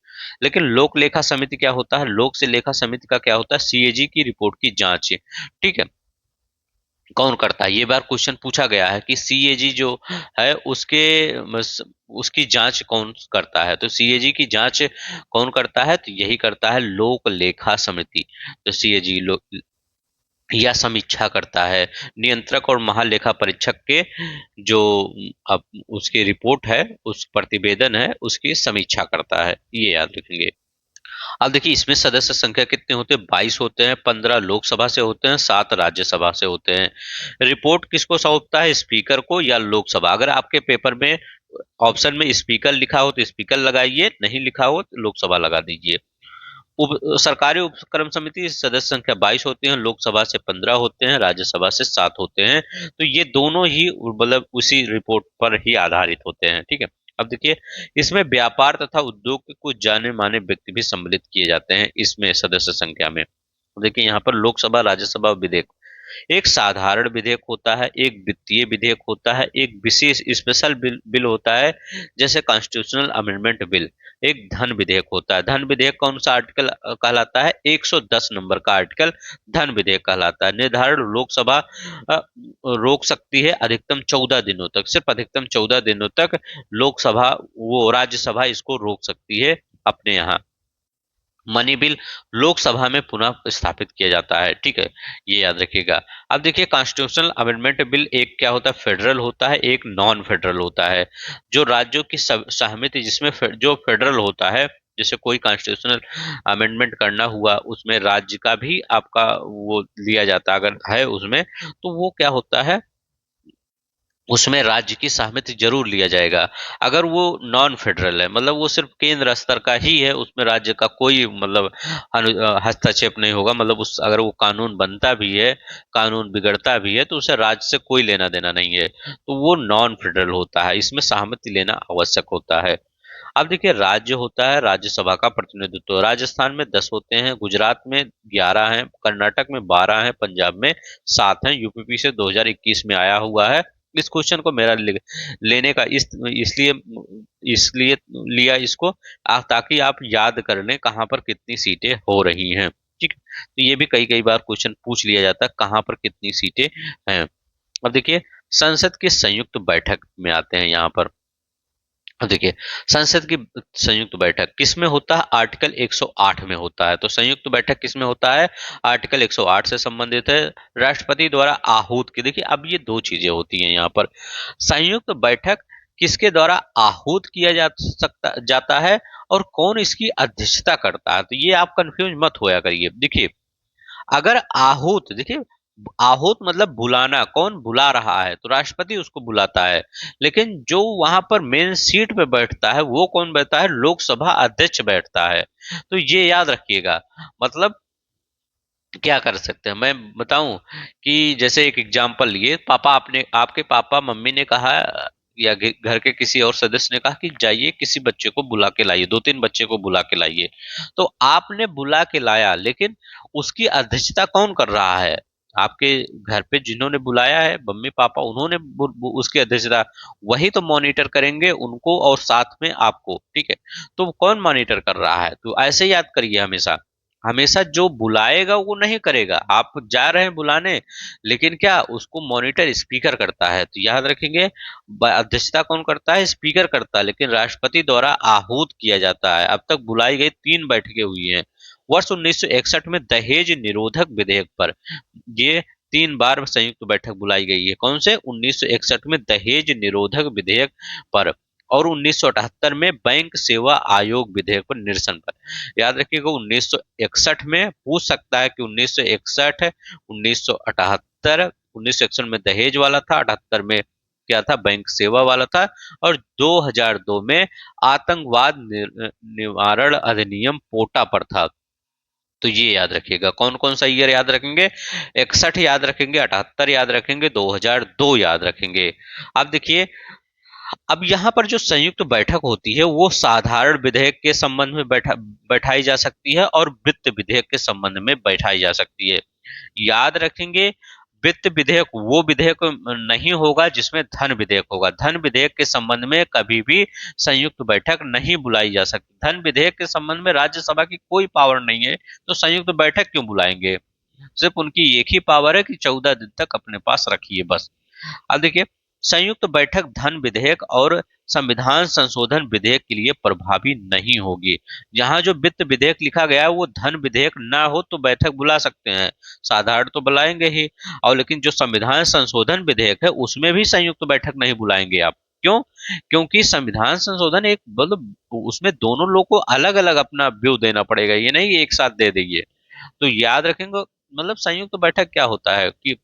लेकिन लोक लेखा समिति क्या होता है? लोक से लेखा समिति का क्या होता है? सीएजी की रिपोर्ट की जांच, ठीक है, कौन करता है? ये बार क्वेश्चन पूछा गया है कि सीएजी जो है उसकी जांच कौन करता है? तो सीएजी की जांच कौन करता है? तो यही करता है लोक लेखा समिति। तो सीएजी या समीक्षा करता है। नियंत्रक और महालेखा परीक्षक के जो अब उसकी रिपोर्ट है, उस प्रतिवेदन है, उसकी समीक्षा करता है, ये याद रखेंगे। अब देखिए इसमें सदस्य संख्या कितने होते हैं? 22 होते हैं, 15 लोकसभा से होते हैं, 7 राज्यसभा से होते हैं। रिपोर्ट किसको सौंपता है? स्पीकर को या लोकसभा। अगर आपके पेपर में ऑप्शन में स्पीकर लिखा हो तो स्पीकर लगाइए, नहीं लिखा हो तो लोकसभा लगा दीजिए। सरकारी उपक्रम समिति सदस्य संख्या 22 होते हैं, लोकसभा से 15 होते हैं, राज्यसभा से 7 होते हैं। तो ये दोनों ही मतलब उसी रिपोर्ट पर ही आधारित होते हैं, ठीक है। अब देखिए इसमें व्यापार तथा उद्योग के कुछ जाने माने व्यक्ति भी सम्मिलित किए जाते हैं इसमें सदस्य संख्या में। देखिए यहाँ पर लोकसभा, राज्यसभा, विधेयक, एक साधारण विधेयक होता है, एक वित्तीय विधेयक होता है, एक विशेष स्पेशल बिल होता है जैसे कॉन्स्टिट्यूशनल अमेंडमेंट बिल, एक धन विधेयक होता है। धन विधेयक कौन सा आर्टिकल कहलाता है? 110 नंबर का आर्टिकल धन विधेयक कहलाता है। निर्धारण लोकसभा रोक सकती है अधिकतम 14 दिनों तक, सिर्फ अधिकतम 14 दिनों तक लोकसभा, वो राज्यसभा इसको रोक सकती है अपने यहाँ। मनी बिल लोकसभा में पुनः स्थापित किया जाता है, ठीक है, ये याद रखिएगा। अब देखिए कॉन्स्टिट्यूशनल अमेंडमेंट बिल एक क्या होता है? फेडरल होता है, एक नॉन फेडरल होता है। जो राज्यों की सहमति, जिसमें जो फेडरल होता है, जैसे कोई कॉन्स्टिट्यूशनल अमेंडमेंट करना हुआ, उसमें राज्य का भी आपका वो लिया जाता है, अगर है उसमें, तो वो क्या होता है, उसमें राज्य की सहमति जरूर लिया जाएगा। अगर वो नॉन फेडरल है, मतलब वो सिर्फ केंद्र स्तर का ही है, उसमें राज्य का कोई मतलब हस्तक्षेप नहीं होगा, मतलब उस अगर वो कानून बनता भी है, कानून बिगड़ता भी है, तो उसे राज्य से कोई लेना देना नहीं है, तो वो नॉन फेडरल होता है, इसमें सहमति लेना आवश्यक होता है। अब देखिए राज्य होता है, राज्यसभा का प्रतिनिधित्व राजस्थान में 10 होते हैं, गुजरात में 11 हैं, कर्नाटक में 12 हैं, पंजाब में 7 हैं। यूपीपी से 2021 में आया हुआ है। इस क्वेश्चन को मेरा लेने का इसलिए इसलिए लिया इसको, ताकि आप याद कर लें कहाँ पर कितनी सीटें हो रही हैं, ठीक है। तो ये भी कई कई बार क्वेश्चन पूछ लिया जाता है, कहाँ पर कितनी सीटें हैं। अब देखिए संसद की संयुक्त बैठक में आते हैं यहाँ पर। अब देखिए संसद की संयुक्त बैठक किसमें होता है? आर्टिकल 108 में होता है। तो संयुक्त बैठक किसमें होता है? आर्टिकल 108 से संबंधित है। राष्ट्रपति द्वारा आहूत की, देखिए अब ये दो चीजें होती हैं यहाँ पर। संयुक्त बैठक किसके द्वारा आहूत किया जाता है, और कौन इसकी अध्यक्षता करता है? तो ये आप कंफ्यूज मत होया करिए। देखिए अगर आहूत, देखिए आहूत मतलब बुलाना, कौन बुला रहा है? तो राष्ट्रपति उसको बुलाता है। लेकिन जो वहां पर मेन सीट पे बैठता है वो कौन बैठता है? लोकसभा अध्यक्ष बैठता है। तो ये याद रखिएगा। मतलब क्या कर सकते हैं, मैं बताऊं कि जैसे एक एग्जांपल लिए, पापा आपने, आपके पापा मम्मी ने कहा या घर के किसी और सदस्य ने कहा कि जाइए किसी बच्चे को बुला के लाइए, 2-3 बच्चे को बुला के लाइए। तो आपने बुला के लाया, लेकिन उसकी अध्यक्षता कौन कर रहा है? आपके घर पे जिन्होंने बुलाया है, मम्मी पापा, उन्होंने उसकी अध्यक्षता, वही तो मॉनिटर करेंगे उनको और साथ में आपको, ठीक है? तो कौन मॉनिटर कर रहा है? तो ऐसे याद करिए हमेशा, हमेशा जो बुलाएगा वो नहीं करेगा। आप जा रहे हैं बुलाने, लेकिन क्या उसको मॉनिटर स्पीकर करता है। तो याद रखेंगे, अध्यक्षता कौन करता है? स्पीकर करता है, लेकिन राष्ट्रपति द्वारा आहूत किया जाता है। अब तक बुलाई गई 3 बैठकें हुई हैं। वर्ष 1961 में दहेज निरोधक विधेयक पर ये 3 बार संयुक्त बैठक बुलाई गई है। कौन से? 1961 में दहेज निरोधक विधेयक पर, और 1978 में बैंक सेवा आयोग विधेयक पर निरसन पर। याद रखिएगा, 1961 में पूछ सकता है कि 1961, 1978, 1961 में दहेज वाला था, 78 में क्या था? बैंक सेवा वाला था, और 2002 में आतंकवाद निवारण अधिनियम पोटा पर था। तो ये याद रखिएगा। कौन कौन सा ईयर याद रखेंगे? 61 याद रखेंगे, 78 याद रखेंगे, 2002 याद रखेंगे। अब देखिए, अब यहाँ पर जो संयुक्त बैठक होती है वो साधारण विधेयक के संबंध में बैठाई जा सकती है और वित्त विधेयक के संबंध में बैठाई जा सकती है। याद रखेंगे, वित्त विधेयक वो विधेयक नहीं होगा जिसमें धन विधेयक होगा। धन विधेयक के संबंध में कभी भी संयुक्त बैठक नहीं बुलाई जा सकती। धन विधेयक के संबंध में राज्यसभा की कोई पावर नहीं है, तो संयुक्त बैठक क्यों बुलाएंगे? सिर्फ उनकी एक ही पावर है कि 14 दिन तक अपने पास रखिए, बस। अब देखिए, संयुक्त बैठक धन विधेयक और संविधान संशोधन विधेयक के लिए प्रभावी नहीं होगी। जहां जो वित्त विधेयक लिखा गया है वो धन विधेयक ना हो तो बैठक बुला सकते हैं, साधारण तो बुलाएंगे ही। और लेकिन जो संविधान संशोधन विधेयक है उसमें भी संयुक्त बैठक नहीं बुलाएंगे आप। क्यों? क्योंकि संविधान संशोधन एक, मतलब उसमें दोनों लोग को अलग अलग अपना व्यू देना पड़ेगा, ये नहीं एक साथ दे देंगे। तो याद रखेंगे, मतलब संयुक्त बैठक क्या होता है कि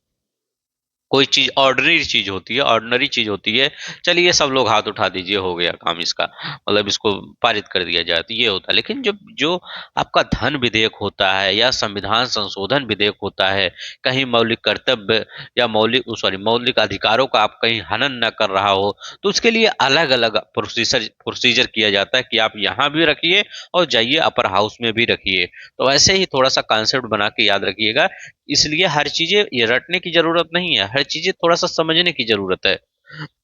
कोई चीज ऑर्डिनरी चीज होती है, ऑर्डिनरी चीज होती है, चलिए सब लोग हाथ उठा दीजिए, हो गया काम इसका, मतलब इसको पारित कर दिया जाए, तो ये होता है। लेकिन जब जो आपका धन विधेयक होता है या संविधान संशोधन विधेयक होता है, कहीं मौलिक कर्तव्य या मौलिक अधिकारों का आप कहीं हनन न कर रहा हो, तो उसके लिए अलग अलग प्रोसीजर किया जाता है कि आप यहाँ भी रखिए और जाइए अपर हाउस में भी रखिए। तो ऐसे ही थोड़ा सा कॉन्सेप्ट बना के याद रखिएगा। इसलिए हर चीजें ये रटने की जरूरत नहीं है, हर चीजें थोड़ा सा समझने की जरूरत है।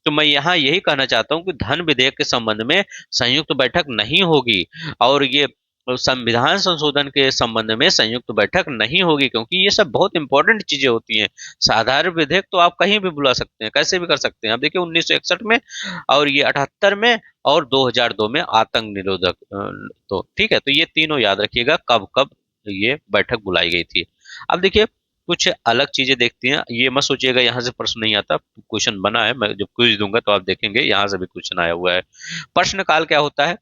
तो मैं यहाँ यही कहना चाहता हूँ कि धन विधेयक के संबंध में संयुक्त बैठक नहीं होगी, और ये संविधान संशोधन के संबंध में संयुक्त बैठक नहीं होगी, क्योंकि ये सब बहुत इंपॉर्टेंट चीजें होती हैं। साधारण विधेयक तो आप कहीं भी बुला सकते हैं, कैसे भी कर सकते हैं। आप देखिए 1961 में, और ये 78 में, और 2002 में आतंक निरोधक। तो ठीक है, तो ये तीनों याद रखिएगा कब कब ये बैठक बुलाई गई थी। अब देखिए, कुछ अलग चीजें देखती हैं, ये मत सोचिएगा यहाँ से प्रश्न नहीं आता, क्वेश्चन बना है, मैं जब क्विज दूंगा तो आप देखेंगे यहाँ से भी क्वेश्चन आया हुआ है। प्रश्न काल क्या होता है?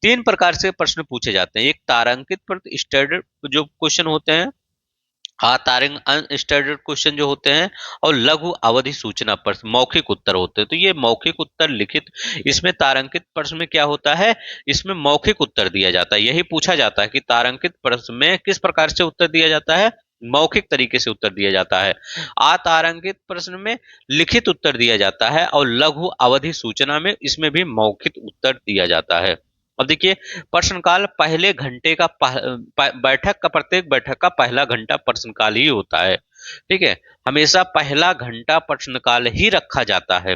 3 प्रकार से प्रश्न पूछे जाते हैं। एक तारांकित प्रश्न, स्टैंडर्ड जो क्वेश्चन होते हैं, तारंग अनस्टैंडर्ड क्वेश्चन जो होते हैं, और लघु अवधि सूचना प्रश्न, मौखिक उत्तर होते हैं। तो ये मौखिक उत्तर लिखित, इसमें तारांकित प्रश्न में क्या होता है, इसमें मौखिक उत्तर दिया जाता है। यही पूछा जाता है कि तारांकित प्रश्न में किस प्रकार से उत्तर दिया जाता है, मौखिक तरीके से उत्तर दिया जाता है। अतारांकित प्रश्न में लिखित उत्तर दिया जाता है, और लघु अवधि सूचना में इसमें भी मौखिक उत्तर दिया जाता है। अब देखिए, प्रश्नकाल पहले घंटे का बैठक का, प्रत्येक बैठक का पहला घंटा प्रश्नकाल ही होता है। ठीक है, हमेशा पहला घंटा प्रश्नकाल ही रखा जाता है।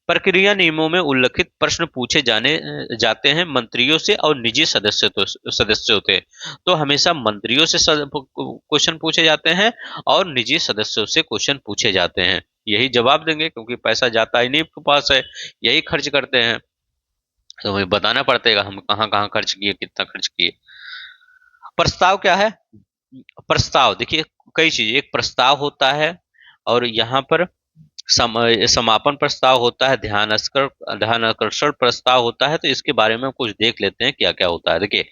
प्रक्रिया नियमों में उल्लिखित प्रश्न पूछे जाते हैं मंत्रियों से और निजी सदस्यों से। तो हमेशा मंत्रियों से क्वेश्चन पूछे जाते हैं और निजी सदस्यों से क्वेश्चन पूछे जाते हैं। यही जवाब देंगे, क्योंकि पैसा जाता ही नहीं के पास है, यही खर्च करते हैं। तो हमें बताना पड़ेगा हम कहाँ कहाँ खर्च किए, कितना खर्च किए। प्रस्ताव क्या है? प्रस्ताव देखिए, कई चीज, एक प्रस्ताव होता है, और यहाँ पर समापन प्रस्ताव होता है, ध्यान आकर्षण प्रस्ताव होता है। तो इसके बारे में कुछ देख लेते हैं क्या क्या होता है। देखिए,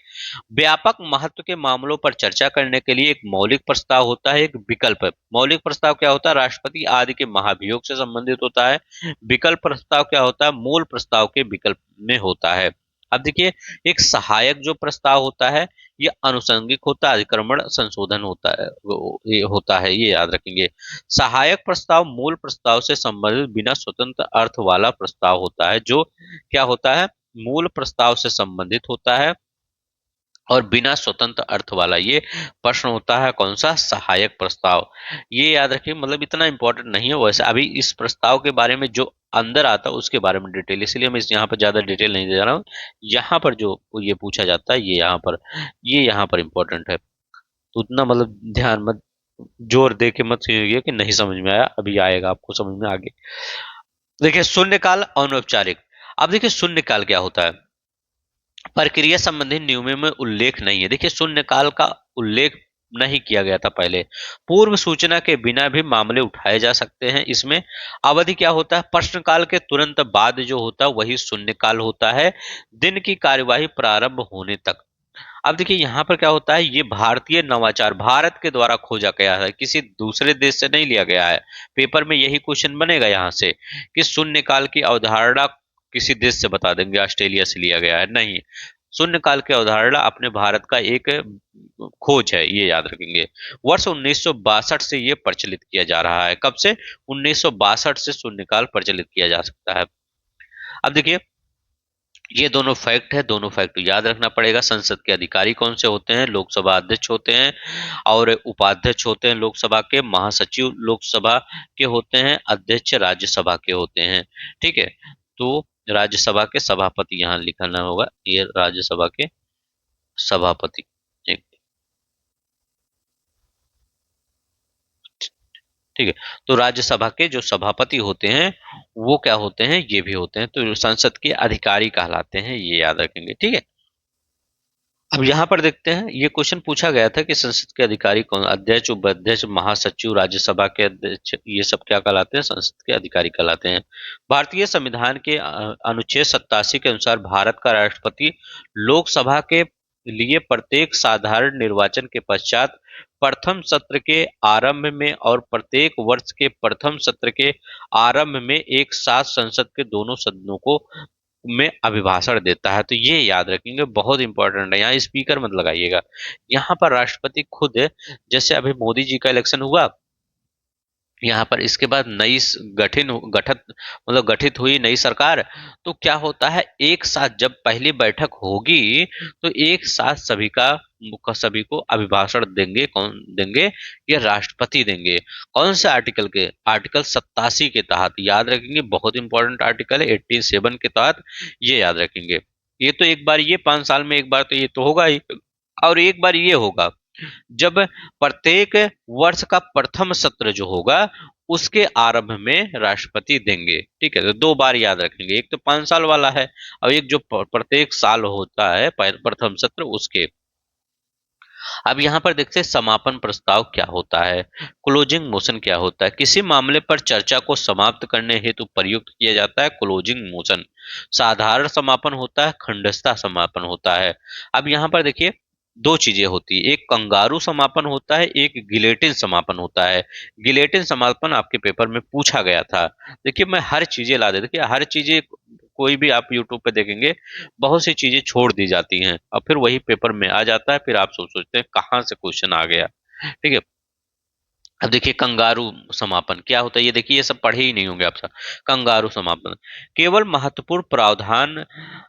व्यापक महत्व के मामलों पर चर्चा करने के लिए एक मौलिक प्रस्ताव होता है, एक विकल्प। मौलिक प्रस्ताव क्या होता है? राष्ट्रपति आदि के महाभियोग से संबंधित होता है। विकल्प प्रस्ताव क्या होता है? मूल प्रस्ताव के विकल्प में होता है। अब देखिए, एक सहायक जो प्रस्ताव होता है ये अनुषंगिक होता है, अधिक्रमण संशोधन होता है, ये याद रखेंगे। सहायक प्रस्ताव मूल प्रस्ताव से संबंधित बिना स्वतंत्र अर्थ वाला प्रस्ताव होता है, जो क्या होता है, मूल प्रस्ताव से संबंधित होता है और बिना स्वतंत्र अर्थ वाला। ये प्रश्न होता है कौन सा, सहायक प्रस्ताव। ये याद रखिए, मतलब इतना इंपॉर्टेंट नहीं है वैसे, अभी इस प्रस्ताव के बारे में जो अंदर आता है उसके बारे में डिटेल, इसलिए मैं इस यहाँ पर ज्यादा डिटेल नहीं दे रहा हूँ। यहाँ पर जो ये पूछा जाता है ये यहाँ पर इंपॉर्टेंट है, तो उतना मतलब ध्यान मत, जोर दे के मत सुनिए कि नहीं समझ में आया, अभी आएगा आपको समझ में आगे। देखिए शून्यकाल अनौपचारिक। अब देखिए शून्यकाल क्या होता है, प्रक्रिया संबंधी नियमों में उल्लेख नहीं है। देखिए शून्यकाल का उल्लेख नहीं किया गया था पहले, पूर्व सूचना के बिना भी मामले उठाए जा सकते हैं। इसमें अवधि क्या होता है, प्रश्नकाल के तुरंत बाद जो होता है वही शून्यकाल होता है, दिन की कार्यवाही प्रारंभ होने तक। अब देखिए यहाँ पर क्या होता है, ये भारतीय नवाचार भारत के द्वारा खोजा गया है, किसी दूसरे देश से नहीं लिया गया है। पेपर में यही क्वेश्चन बनेगा यहाँ से कि शून्यकाल की अवधारणा किसी देश से बता देंगे, ऑस्ट्रेलिया से लिया गया है, नहीं। शून्यकाल की अवधारणा अपने भारत का एक खोज है, ये याद रखेंगे। वर्ष 1962 से ये प्रचलित किया जा रहा है। कब से, 1962 से शून्यकाल प्रचलित किया जा सकता है। अब देखिए ये दोनों फैक्ट है, दोनों फैक्ट याद रखना पड़ेगा। संसद के अधिकारी कौन से होते हैं, लोकसभा अध्यक्ष होते हैं और उपाध्यक्ष होते हैं लोकसभा के, महासचिव लोकसभा के होते हैं, अध्यक्ष राज्यसभा के होते हैं। ठीक है, तो राज्यसभा के सभापति यहाँ लिखना होगा, ये राज्यसभा के सभापति। एक, ठीक है, तो राज्यसभा के जो सभापति होते हैं वो क्या होते हैं, ये भी होते हैं, तो संसद के अधिकारी कहलाते हैं, ये याद रखेंगे। ठीक है, अब यहाँ पर देखते हैं, ये क्वेश्चन पूछा गया था कि संसद के अधिकारी कौन, अध्यक्ष, उपाध्यक्ष, महासचिव, राज्यसभा के अध्यक्ष, ये सब क्या कहलाते हैं, संसद के अधिकारी कहलाते हैं। भारतीय संविधान के अनुच्छेद 87 के अनुसार भारत का राष्ट्रपति लोकसभा के लिए प्रत्येक साधारण निर्वाचन के पश्चात प्रथम सत्र के आरंभ में और प्रत्येक वर्ष के प्रथम सत्र के आरंभ में एक साथ संसद के दोनों सदनों को में अभिभाषण देता है। तो ये याद रखेंगे, बहुत इंपॉर्टेंट है, यहाँ स्पीकर मत लगाइएगा। यहाँ पर राष्ट्रपति खुद, जैसे अभी मोदी जी का इलेक्शन हुआ, यहाँ पर इसके बाद नई गठित हुई नई सरकार, तो क्या होता है, एक साथ जब पहली बैठक होगी तो एक साथ सभी को अभिभाषण देंगे, कौन देंगे, ये राष्ट्रपति देंगे। कौन से आर्टिकल के, आर्टिकल 87 के तहत, याद रखेंगे, बहुत इंपॉर्टेंट आर्टिकल है, 87 के तहत, ये याद रखेंगे। ये तो एक बार, ये 5 साल में एक बार तो ये तो होगा ही, और एक बार ये होगा जब प्रत्येक वर्ष का प्रथम सत्र जो होगा उसके आरंभ में राष्ट्रपति देंगे। ठीक है, तो 2 बार याद रखेंगे, एक तो 5 साल वाला है और एक जो प्रत्येक साल होता है प्रथम सत्र उसके। अब यहाँ पर देखते हैं समापन प्रस्ताव क्या होता है, क्लोजिंग मोशन क्या होता है। किसी मामले पर चर्चा को समाप्त करने हेतु प्रयुक्त किया जाता है क्लोजिंग मोशन। साधारण समापन होता है, खंडस्था समापन होता है। अब यहाँ पर देखिए 2 चीजें होती है, एक कंगारू समापन होता है, एक गिलेटिन समापन होता है। गिलेटिन समापन आपके पेपर में पूछा गया था। देखिए मैं हर चीजें ला दे, देखिए हर चीजें, कोई भी आप यूट्यूब पे देखेंगे बहुत सी चीजें छोड़ दी जाती हैं और फिर वही पेपर में आ जाता है, फिर आप सोचते हैं कहाँ से क्वेश्चन आ गया। ठीक है, अब देखिए कंगारू समापन क्या होता है, ये देखिए ये सब पढ़े ही नहीं होंगे आप सब। कंगारू समापन, केवल महत्वपूर्ण प्रावधान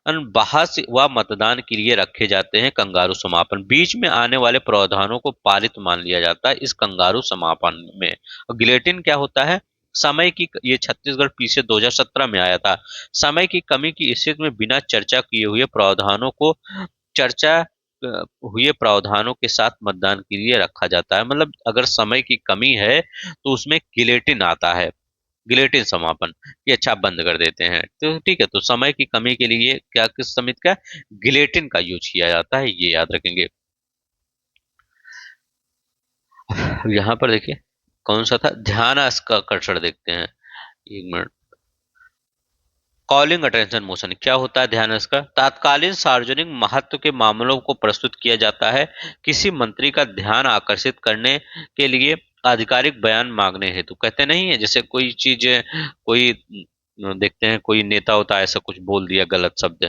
बहस व मतदान के लिए रखे जाते हैं। कंगारू समापन, बीच में आने वाले प्रावधानों को पारित मान लिया जाता है इस कंगारू समापन में। और गिलेटिन क्या होता है, समय की, ये छत्तीसगढ़ पीछे 2017 में आया था, समय की कमी की स्थिति में बिना चर्चा किए हुए प्रावधानों को चर्चा हुए प्रावधानों के साथ मतदान के लिए रखा जाता है। मतलब अगर समय की कमी है तो उसमें गिलेटिन आता है, गिलेटिन समापन, ये अच्छा बंद कर देते हैं। तो ठीक है, तो समय की कमी के लिए क्या, किस समिति का, गिलेटिन का यूज किया जाता है, ये याद रखेंगे। यहाँ पर देखिए कौन सा था, ध्यान आकर्षण देखते हैं, 1 मिनट। कॉलिंग अटेंशन मोशन क्या होता है, ध्यान इसका, तात्कालीन सार्वजनिक महत्व के मामलों को प्रस्तुत किया जाता है किसी मंत्री का ध्यान आकर्षित करने के लिए, आधिकारिक बयान मांगने हेतु। कहते नहीं है जैसे कोई चीज, कोई देखते हैं कोई नेता होता है ऐसा कुछ बोल दिया गलत शब्द,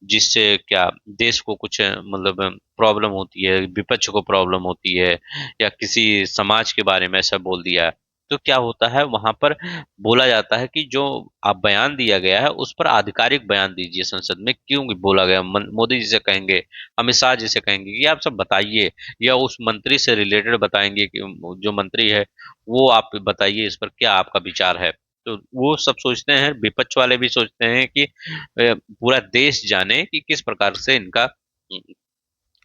जिससे क्या देश को कुछ मतलब प्रॉब्लम होती है, विपक्ष को प्रॉब्लम होती है, या किसी समाज के बारे में ऐसा बोल दिया, तो क्या होता है वहां पर बोला जाता है कि जो आप बयान दिया गया है उस पर आधिकारिक बयान दीजिए, संसद में क्यों बोला गया। मोदी जी से कहेंगे, अमित शाह जी से कहेंगे कि आप सब बताइए, या उस मंत्री से रिलेटेड बताएंगे कि जो मंत्री है वो आप बताइए इस पर क्या आपका विचार है। तो वो सब सोचते हैं, विपक्ष वाले भी सोचते हैं कि पूरा देश जाने कि किस प्रकार से इनका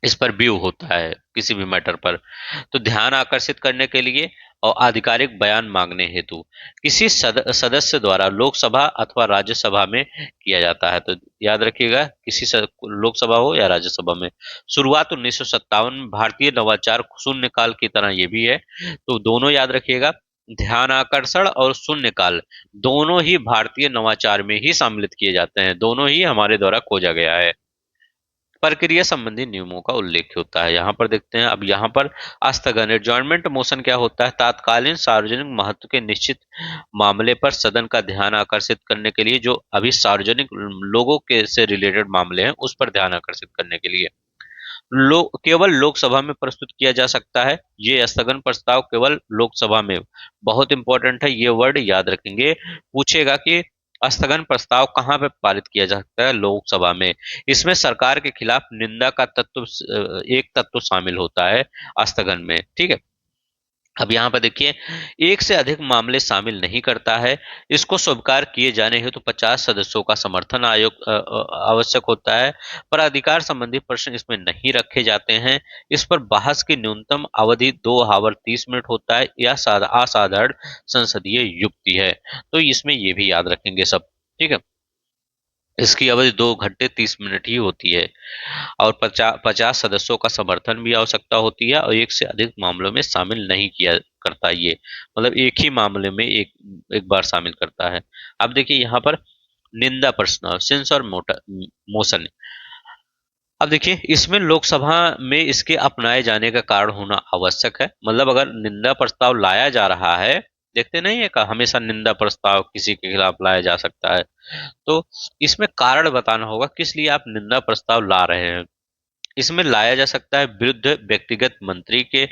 इस पर व्यू होता है किसी भी मैटर पर। तो ध्यान आकर्षित करने के लिए और आधिकारिक बयान मांगने हेतु किसी सदस्य द्वारा लोकसभा अथवा राज्यसभा में किया जाता है। तो याद रखिएगा, किसी लोकसभा हो या राज्यसभा में। शुरुआत 1957 में भारतीय नवाचार शून्यकाल की तरह ये भी है, तो दोनों याद रखिएगा, ध्यान आकर्षण और शून्यकाल दोनों ही भारतीय नवाचार में ही सम्मिलित किए जाते हैं, दोनों ही हमारे द्वारा खोजा गया है। प्रक्रिया संबंधी नियमों का उल्लेख होता है, यहाँ पर देखते हैं। अब यहाँ पर स्थगन एडजॉर्नमेंट मोशन क्या होता है, तात्कालीन सार्वजनिक महत्व के निश्चित मामले पर सदन का ध्यान आकर्षित करने के लिए, जो अभी सार्वजनिक लोगों के से रिलेटेड मामले हैं उस पर ध्यान आकर्षित करने के लिए केवल लोकसभा में प्रस्तुत किया जा सकता है। ये स्थगन प्रस्ताव केवल लोकसभा में, बहुत इंपॉर्टेंट है ये वर्ड याद रखेंगे, पूछेगा कि स्थगन प्रस्ताव कहाँ पे पारित किया जा सकता है, लोकसभा में। इसमें सरकार के खिलाफ निंदा का तत्व एक तत्व शामिल होता है स्थगन में, ठीक है। अब यहाँ पर देखिए, एक से अधिक मामले शामिल नहीं करता है। इसको स्वीकार किए जाने हेतु 50 सदस्यों का समर्थन आवश्यक होता है। पर अधिकार संबंधी प्रश्न इसमें नहीं रखे जाते हैं। इस पर बहस की न्यूनतम अवधि 2 आवर 30 मिनट होता है, यह असाधारण संसदीय युक्ति है। तो इसमें ये भी याद रखेंगे सब, ठीक है। इसकी अवधि 2 घंटे 30 मिनट ही होती है, और 50 सदस्यों का समर्थन भी आवश्यकता होती है, और एक से अधिक मामलों में शामिल नहीं किया करता ये, मतलब एक ही मामले में एक एक बार शामिल करता है। अब देखिए यहाँ पर निंदा प्रश्न, सेंसर मोशन। अब देखिए, इसमें लोकसभा में इसके अपनाए जाने का कारण होना आवश्यक है। मतलब अगर निंदा प्रस्ताव लाया जा रहा है, देखते नहीं है का हमेशा निंदा प्रस्ताव किसी के खिलाफ लाया जा सकता है, तो इसमें कारण बताना होगा किस लिए आप निंदा प्रस्ताव ला रहे हैं। इसमें लाया जा सकता है विरुद्ध व्यक्तिगत मंत्री के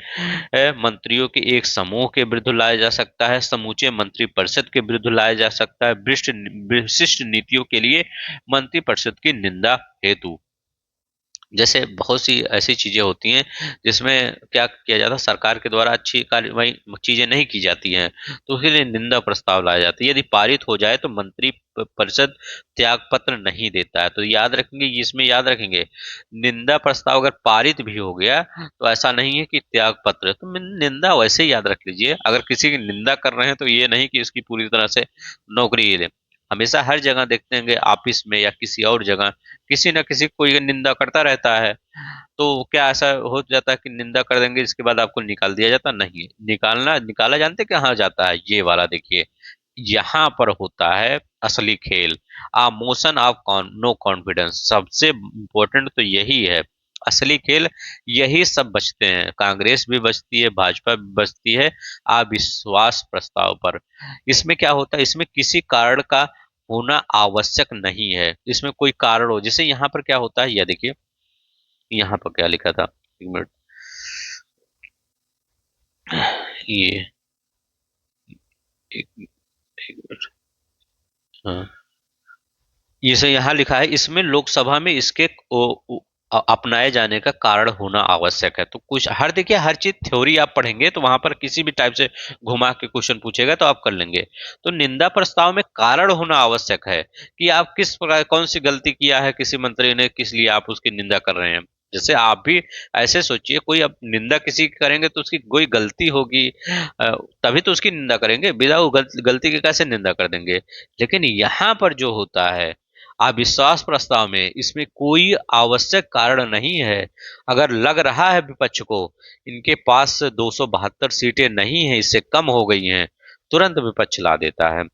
मंत्रियों के एक समूह के विरुद्ध लाया जा सकता है, समूचे मंत्री परिषद के विरुद्ध लाया जा सकता है, विशिष्ट नीतियों के लिए मंत्री परिषद की निंदा हेतु। जैसे बहुत सी ऐसी चीजें होती हैं जिसमें क्या किया जाता है, सरकार के द्वारा अच्छी कार्रवाई चीजें नहीं की जाती हैं, तो उसके लिए निंदा प्रस्ताव लाया जाता है। यदि पारित हो जाए तो मंत्री परिषद त्याग पत्र नहीं देता है। तो याद रखेंगे, इसमें याद रखेंगे, निंदा प्रस्ताव अगर पारित भी हो गया तो ऐसा नहीं है कि त्याग पत्र, तो निंदा वैसे ही याद रख लीजिए। अगर किसी की निंदा कर रहे हैं तो ये नहीं कि उसकी पूरी तरह से नौकरी ही दे। हमेशा हर जगह देखते हैं ऑफिस में या किसी और जगह किसी न किसी कोई निंदा करता रहता है, तो क्या ऐसा हो जाता है कि निंदा कर देंगे इसके बाद आपको निकाल दिया जाता? नहीं, निकाला जानते कहाँ जाता है, ये वाला देखिए, यहाँ पर होता है असली खेल, आ मोशन ऑफ नो कॉन्फिडेंस। सबसे इम्पोर्टेंट तो यही है, असली खेल यही सब बचते हैं, कांग्रेस भी बचती है, भाजपा भी बचती है अविश्वास प्रस्ताव पर। इसमें क्या होता है, इसमें किसी कारण का होना आवश्यक नहीं है, इसमें कोई कारण हो, जैसे यहाँ पर क्या होता है, यह देखिए यहाँ पर क्या लिखा था, एक मिनट, ये एक, एक मिनट, हाँ, जैसे यहाँ लिखा है, इसमें लोकसभा में इसके अपनाए जाने का कारण होना आवश्यक है। तो कुछ हर देखिए, हर चीज थ्योरी आप पढ़ेंगे तो वहां पर किसी भी टाइप से घुमा के क्वेश्चन पूछेगा तो आप कर लेंगे। तो निंदा प्रस्ताव में कारण होना आवश्यक है कि आप किस प्रकार कौन सी गलती किया है किसी मंत्री ने, किस लिए आप उसकी निंदा कर रहे हैं। जैसे आप भी ऐसे सोचिए, कोई अब निंदा किसी की करेंगे तो उसकी कोई गलती होगी, तभी तो उसकी निंदा करेंगे, बिना वो गलती के कैसे निंदा कर देंगे। लेकिन यहाँ पर जो होता है अविश्वास प्रस्ताव में, इसमें कोई आवश्यक कारण नहीं है। अगर लग रहा है विपक्ष को इनके पास 272 सीटें नहीं है, इससे कम हो गई हैं, तुरंत विपक्ष ला देता है।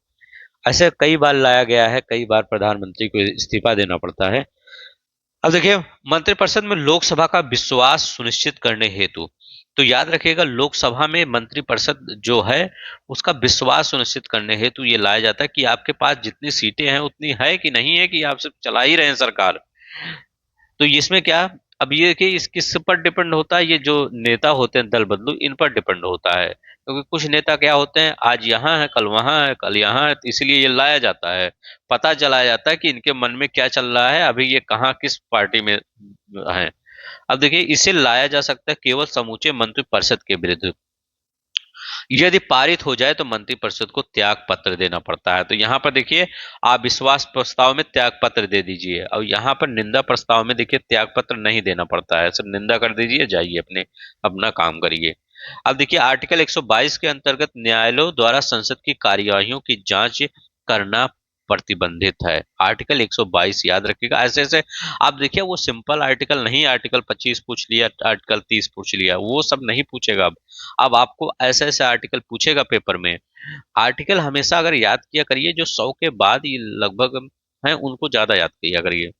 ऐसे कई बार लाया गया है, कई बार प्रधानमंत्री को इस्तीफा देना पड़ता है। अब देखिए, मंत्रिपरिषद में लोकसभा का विश्वास सुनिश्चित करने हेतु, तो याद रखिएगा लोकसभा में मंत्रिपरिषद जो है उसका विश्वास सुनिश्चित करने हेतु ये लाया जाता है कि आपके पास जितनी सीटें हैं उतनी है कि नहीं है कि आप सिर्फ चला ही रहे हैं सरकार। तो इसमें क्या, अब ये कि इस किस पर डिपेंड होता है, ये जो नेता होते हैं दल बदलू इन पर डिपेंड होता है, क्योंकि कुछ नेता क्या होते हैं आज यहाँ है कल वहाँ है कल यहाँ है, तो इसलिए ये लाया जाता है, पता चलाया जाता है कि इनके मन में क्या चल रहा है, अभी ये कहाँ किस पार्टी में है। अब देखिए इसे लाया जा सकता है केवल समूचे मंत्रिपरिषद के विरुद्ध, यदि पारित हो जाए तो मंत्रिपरिषद को त्याग पत्र देना पड़ता है। तो यहाँ पर देखिए अविश्वास प्रस्ताव में त्याग पत्र दे दीजिए, और यहाँ पर निंदा प्रस्ताव में देखिए त्याग पत्र नहीं देना पड़ता है, सिर्फ निंदा कर दीजिए जाइए अपने अपना काम करिए। अब देखिए आर्टिकल 122 के अंतर्गत न्यायालयों द्वारा संसद की कार्यवाहियों की जांच करना प्रतिबंधित है। आर्टिकल 122 याद रखिएगा, ऐसे ऐसे आप देखिए वो सिंपल आर्टिकल नहीं, आर्टिकल 25 पूछ लिया, आर्टिकल 30 पूछ लिया, वो सब नहीं पूछेगा। अब आपको ऐसे ऐसे आर्टिकल पूछेगा पेपर में। आर्टिकल हमेशा अगर याद किया करिए जो 100 के बाद ये लगभग हैं उनको ज्यादा याद किया करिए,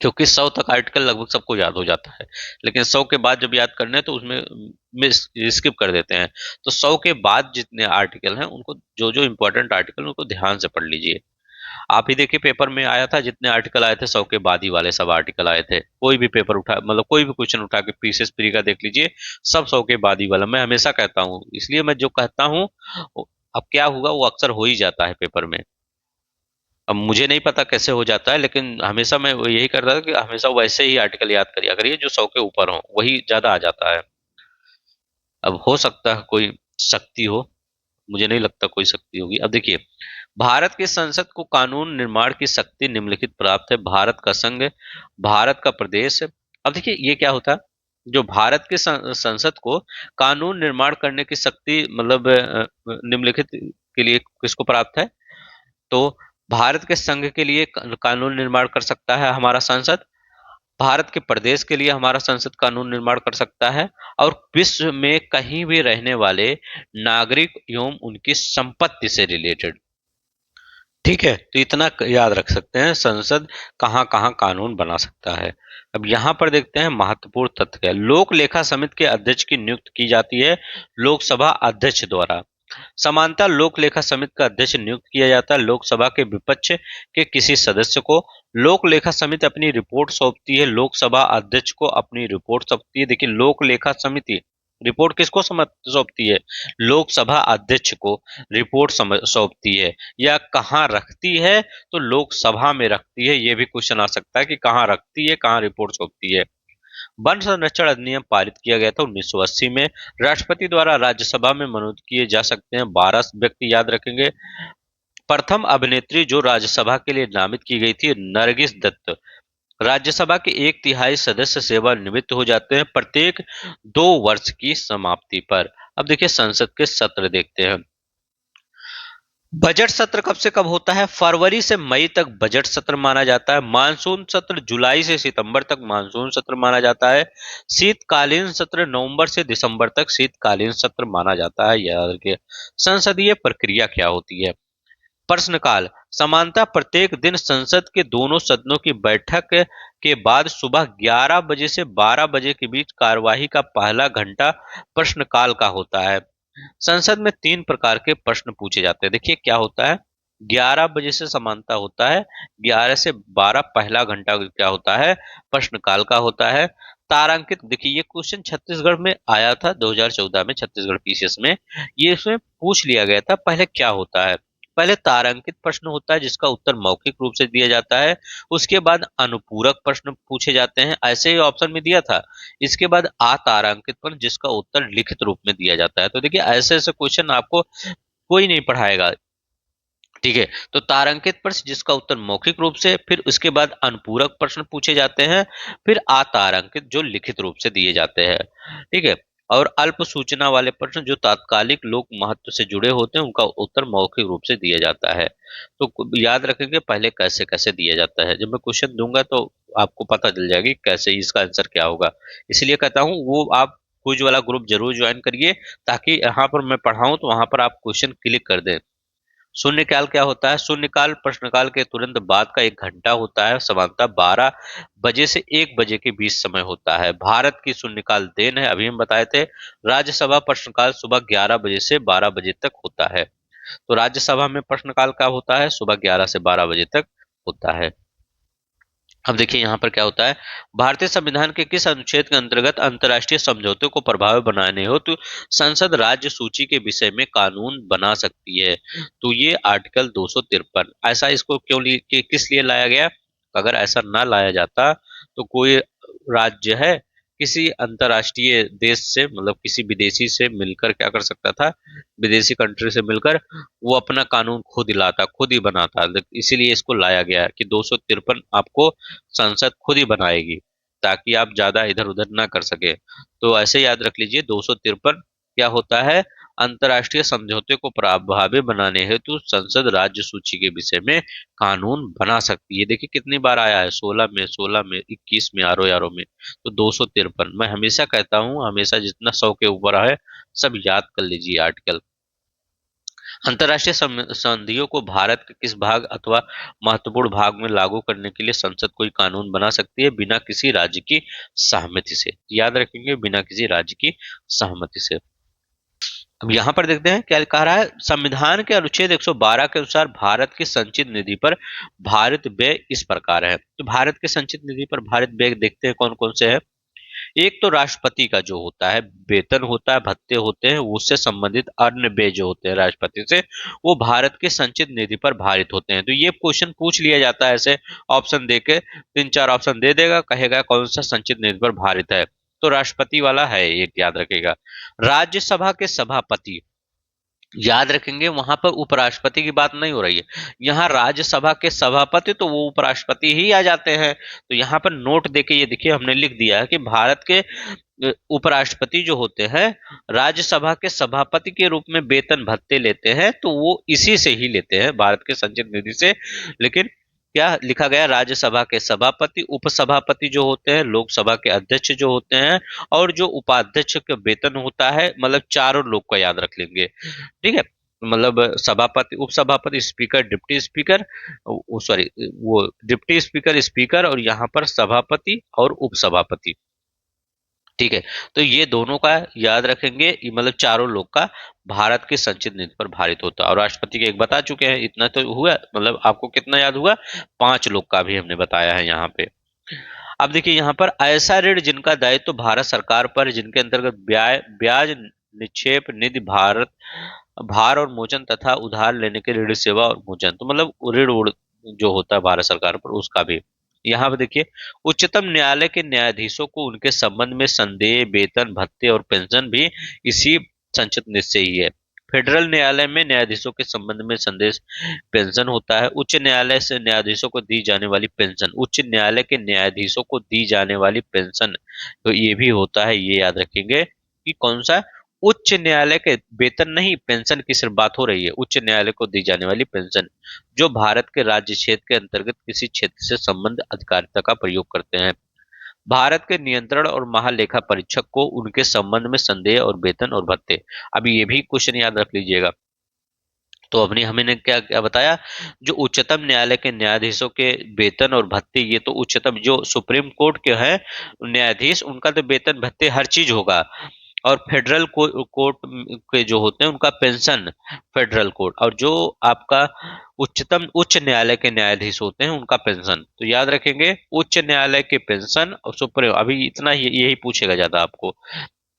क्योंकि 100 तक आर्टिकल लगभग सबको याद हो जाता है, लेकिन 100 के बाद जब याद करने हैं तो उसमें स्किप कर देते हैं। तो 100 के बाद जितने आर्टिकल हैं उनको जो जो इंपॉर्टेंट आर्टिकल उनको ध्यान से पढ़ लीजिए। आप ही देखिए पेपर में आया था जितने आर्टिकल आए थे 100 के बाद ही वाले सब आर्टिकल आए थे, कोई भी पेपर उठा मतलब कोई भी क्वेश्चन उठा के पीसीएस प्री का देख लीजिए, सब 100 के बाद ही वाला। मैं हमेशा कहता हूँ, इसलिए मैं जो कहता हूँ अब क्या हुआ वो अक्सर हो ही जाता है पेपर में। अब मुझे नहीं पता कैसे हो जाता है, लेकिन हमेशा मैं वो यही करता था कि हमेशा वैसे ही आर्टिकल याद करिए करिए जो 100 के ऊपर हो, वही ज्यादा आ जाता है। अब हो सकता है कोई शक्ति हो, मुझे नहीं लगता कोई शक्ति होगी। अब देखिए भारत की संसद को कानून निर्माण की शक्ति निम्नलिखित प्राप्त है, भारत का संघ, भारत का प्रदेश। अब देखिए ये क्या होता है, जो भारत के संसद को कानून निर्माण करने की शक्ति मतलब निम्नलिखित के लिए किसको प्राप्त है, तो भारत के संघ के लिए कानून निर्माण कर सकता है हमारा संसद, भारत के प्रदेश के लिए हमारा संसद कानून निर्माण कर सकता है, और विश्व में कहीं भी रहने वाले नागरिक एवं उनकी संपत्ति से रिलेटेड। ठीक है, तो इतना याद रख सकते हैं संसद कहाँ कहाँ कानून बना सकता है। अब यहाँ पर देखते हैं महत्वपूर्ण तथ्य क्या है। लोक लेखा समिति के अध्यक्ष की नियुक्ति की जाती है लोकसभा अध्यक्ष द्वारा। समानता लोक लेखा समिति का अध्यक्ष नियुक्त किया जाता है लोकसभा के विपक्ष के किसी सदस्य को। लोक लेखा समिति अपनी रिपोर्ट सौंपती है लोकसभा अध्यक्ष को, अपनी रिपोर्ट सौंपती है। देखिए लोक लेखा समिति रिपोर्ट किसको सौंपती है, लोकसभा अध्यक्ष को रिपोर्ट सौंपती है, या कहाँ रखती है, तो लोकसभा में रखती है। ये भी क्वेश्चन आ सकता है कि कहाँ रखती है कहाँ रिपोर्ट सौंपती है। वन संरक्षण अधिनियम पारित किया गया था 1980 में, राष्ट्रपति द्वारा राज्यसभा में मनोनीत किए जा सकते हैं 12 व्यक्ति, याद रखेंगे। प्रथम अभिनेत्री जो राज्यसभा के लिए नामित की गई थी नरगिस दत्त। राज्यसभा के 1/3 सदस्य सेवानिवृत्त हो जाते हैं प्रत्येक 2 वर्ष की समाप्ति पर। अब देखिए संसद के सत्र देखते हैं। बजट सत्र कब से कब होता है, फरवरी से मई तक बजट सत्र माना जाता है। मानसून सत्र जुलाई से सितंबर तक मानसून सत्र माना जाता है। शीतकालीन सत्र नवंबर से दिसंबर तक शीतकालीन सत्र माना जाता है। याद रखिए संसदीय प्रक्रिया क्या होती है। प्रश्नकाल समानता प्रत्येक दिन संसद के दोनों सदनों की बैठक के बाद सुबह 11 बजे से 12 बजे के बीच कार्यवाही का पहला घंटा प्रश्नकाल का होता है। संसद में 3 प्रकार के प्रश्न पूछे जाते हैं। देखिए क्या होता है, 11 बजे से समानता होता है, 11 से 12 पहला घंटा क्या होता है, प्रश्नकाल का होता है। तारांकित देखिए ये क्वेश्चन छत्तीसगढ़ में आया था 2014 में छत्तीसगढ़ पीसीएस में, ये इसमें पूछ लिया गया था। पहले क्या होता है, पहले तारांकित प्रश्न होता है जिसका उत्तर मौखिक रूप से दिया जाता है, उसके बाद अनुपूरक प्रश्न पूछे जाते हैं, ऐसे ही ऑप्शन में दिया था। इसके बाद अतारांकित प्रश्न जिसका उत्तर लिखित रूप में दिया जाता है। तो देखिए ऐसे ऐसे क्वेश्चन आपको कोई नहीं पढ़ाएगा। ठीक है, तो तारांकित प्रश्न जिसका उत्तर मौखिक रूप से, फिर उसके बाद अनुपूरक प्रश्न पूछे जाते हैं, फिर अतारांकित जो लिखित रूप से दिए जाते हैं। ठीक है, और अल्प सूचना वाले प्रश्न जो तात्कालिक लोक महत्व से जुड़े होते हैं उनका उत्तर मौखिक रूप से दिया जाता है। तो याद रखेंगे पहले कैसे कैसे दिया जाता है, जब मैं क्वेश्चन दूंगा तो आपको पता चल जाएगी कैसे इसका आंसर क्या होगा। इसलिए कहता हूँ वो आप क्विज वाला ग्रुप जरूर ज्वाइन करिए, ताकि यहाँ पर मैं पढ़ाऊँ तो वहां पर आप क्वेश्चन क्लिक कर दें। शून्यकाल क्या होता है? शून्यकाल प्रश्नकाल के तुरंत बाद का 1 घंटा होता है, सामान्यतः 12 बजे से 1 बजे के बीच समय होता है। भारत की शून्यकाल देन है, अभी हम बताए थे। राज्यसभा प्रश्नकाल सुबह 11 बजे से 12 बजे तक होता है। तो राज्यसभा में प्रश्नकाल क्या होता है? सुबह 11 से 12 बजे तक होता है। अब देखिए यहाँ पर क्या होता है, भारतीय संविधान के किस अनुच्छेद के अंतर्गत अंतर्राष्ट्रीय समझौते को प्रभावी बनाने हेतु संसद राज्य सूची के विषय में कानून बना सकती है? तो ये आर्टिकल 253। ऐसा इसको क्यों किस लिए लाया गया? अगर ऐसा ना लाया जाता तो कोई राज्य है किसी अंतर्राष्ट्रीय देश से, मतलब किसी विदेशी से मिलकर क्या कर सकता था, विदेशी कंट्री से मिलकर वो अपना कानून खुद ही लाता, खुद ही बनाता। इसीलिए इसको लाया गया कि 253 आपको संसद खुद ही बनाएगी, ताकि आप ज्यादा इधर उधर ना कर सके। तो ऐसे याद रख लीजिए, 253 क्या होता है, अंतर्राष्ट्रीय समझौते को प्रभावी बनाने हेतु संसद राज्य सूची के विषय में कानून बना सकती है। देखिए कितनी बार आया है, 16 में 21 में, आरो यारो में। तो 253 मैं हमेशा कहता हूँ, हमेशा जितना 100 के ऊपर है सब याद कर लीजिए आर्टिकल। अंतर्राष्ट्रीय संधियों को भारत के किस भाग अथवा महत्वपूर्ण भाग में लागू करने के लिए संसद कोई कानून बना सकती है? बिना किसी राज्य की सहमति से। याद रखेंगे, बिना किसी राज्य की सहमति से। अब यहाँ पर देखते हैं क्या कह रहा है, संविधान के अनुच्छेद 112 के अनुसार भारत की संचित निधि पर भारत व्यय इस प्रकार है। तो भारत के संचित निधि पर भारत व्यय देखते हैं कौन कौन से है। एक तो राष्ट्रपति का जो होता है वेतन होता है, भत्ते होते हैं, उससे संबंधित अन्य व्यय जो होते हैं राष्ट्रपति से, वो भारत के संचित निधि पर भारित होते हैं। तो ये क्वेश्चन पूछ लिया जाता है ऐसे, ऑप्शन दे के 3-4 ऑप्शन दे देगा, कहेगा कौन सा संचित निधि पर भारित है। तो राष्ट्रपति वाला है, एक याद रखेगा। राज्यसभा के सभापति, याद रखेंगे वहां पर उपराष्ट्रपति की बात नहीं हो रही है, यहाँ राज्यसभा के सभापति, तो वो उपराष्ट्रपति ही आ जाते हैं। तो यहाँ पर नोट देके ये देखिए हमने लिख दिया है कि भारत के उपराष्ट्रपति जो होते हैं राज्यसभा के सभापति के रूप में वेतन भत्ते लेते हैं, तो वो इसी से ही लेते हैं, भारत के संचित निधि से। लेकिन क्या लिखा गया, राज्यसभा के सभापति, उपसभापति जो होते हैं, लोकसभा के अध्यक्ष जो होते हैं, और जो उपाध्यक्ष का वेतन होता है, मतलब चारों लोग का याद रख लेंगे, ठीक है। मतलब सभापति, उपसभापति, स्पीकर, डिप्टी स्पीकर, सॉरी वो डिप्टी स्पीकर, स्पीकर, और यहाँ पर सभापति और उपसभापति, ठीक है। तो ये दोनों का याद रखेंगे, मतलब चारों लोग का भारत के संचित निधि पर भारित होता है। और राष्ट्रपति के एक बता चुके हैं, इतना तो हुआ, मतलब आपको कितना याद हुआ, 5 लोग का भी हमने बताया है यहाँ पे। अब देखिए यहाँ पर ऐसा ऋण जिनका दायित्व तो भारत सरकार पर, जिनके अंतर्गत ब्याज निक्षेप निधि भारत भार और मोचन तथा उधार लेने के ऋण सेवा और मोचन, तो मतलब ऋण जो होता है भारत सरकार पर उसका भी। यहाँ पे देखिए, उच्चतम न्यायालय के न्यायाधीशों को उनके संबंध में संदेह, वेतन, भत्ते और पेंशन भी इसी संचित निधि से ही है। फेडरल न्यायालय में न्यायाधीशों के संबंध में संदेश पेंशन होता है। उच्च न्यायालय से न्यायाधीशों को दी जाने वाली पेंशन, उच्च न्यायालय के न्यायाधीशों को दी जाने वाली पेंशन, तो ये भी होता है, ये याद रखेंगे कि कौन सा, उच्च न्यायालय के वेतन नहीं, पेंशन की सिर्फ बात हो रही है, उच्च न्यायालय को दी जाने वाली पेंशन, जो भारत के राज्य क्षेत्र के अंतर्गत किसी क्षेत्र से संबंध अधिकारिता का प्रयोग करते हैं। भारत के नियंत्रण और महालेखा परीक्षक को उनके संबंध में संदेह और वेतन और भत्ते। अब ये भी क्वेश्चन याद रख लीजिएगा। तो अपनी हमने क्या क्या बताया, जो उच्चतम न्यायालय के न्यायाधीशों के वेतन और भत्ते, ये तो उच्चतम जो सुप्रीम कोर्ट के हैं न्यायाधीश, उनका तो वेतन भत्ते हर चीज होगा। और फेडरल कोर्ट के जो होते हैं उनका पेंशन, फेडरल कोर्ट, और जो आपका उच्च न्यायालय के न्यायाधीश होते हैं उनका पेंशन। तो याद रखेंगे, उच्च न्यायालय के पेंशन और सुप्रीम, अभी इतना ही यही पूछेगा ज्यादा आपको,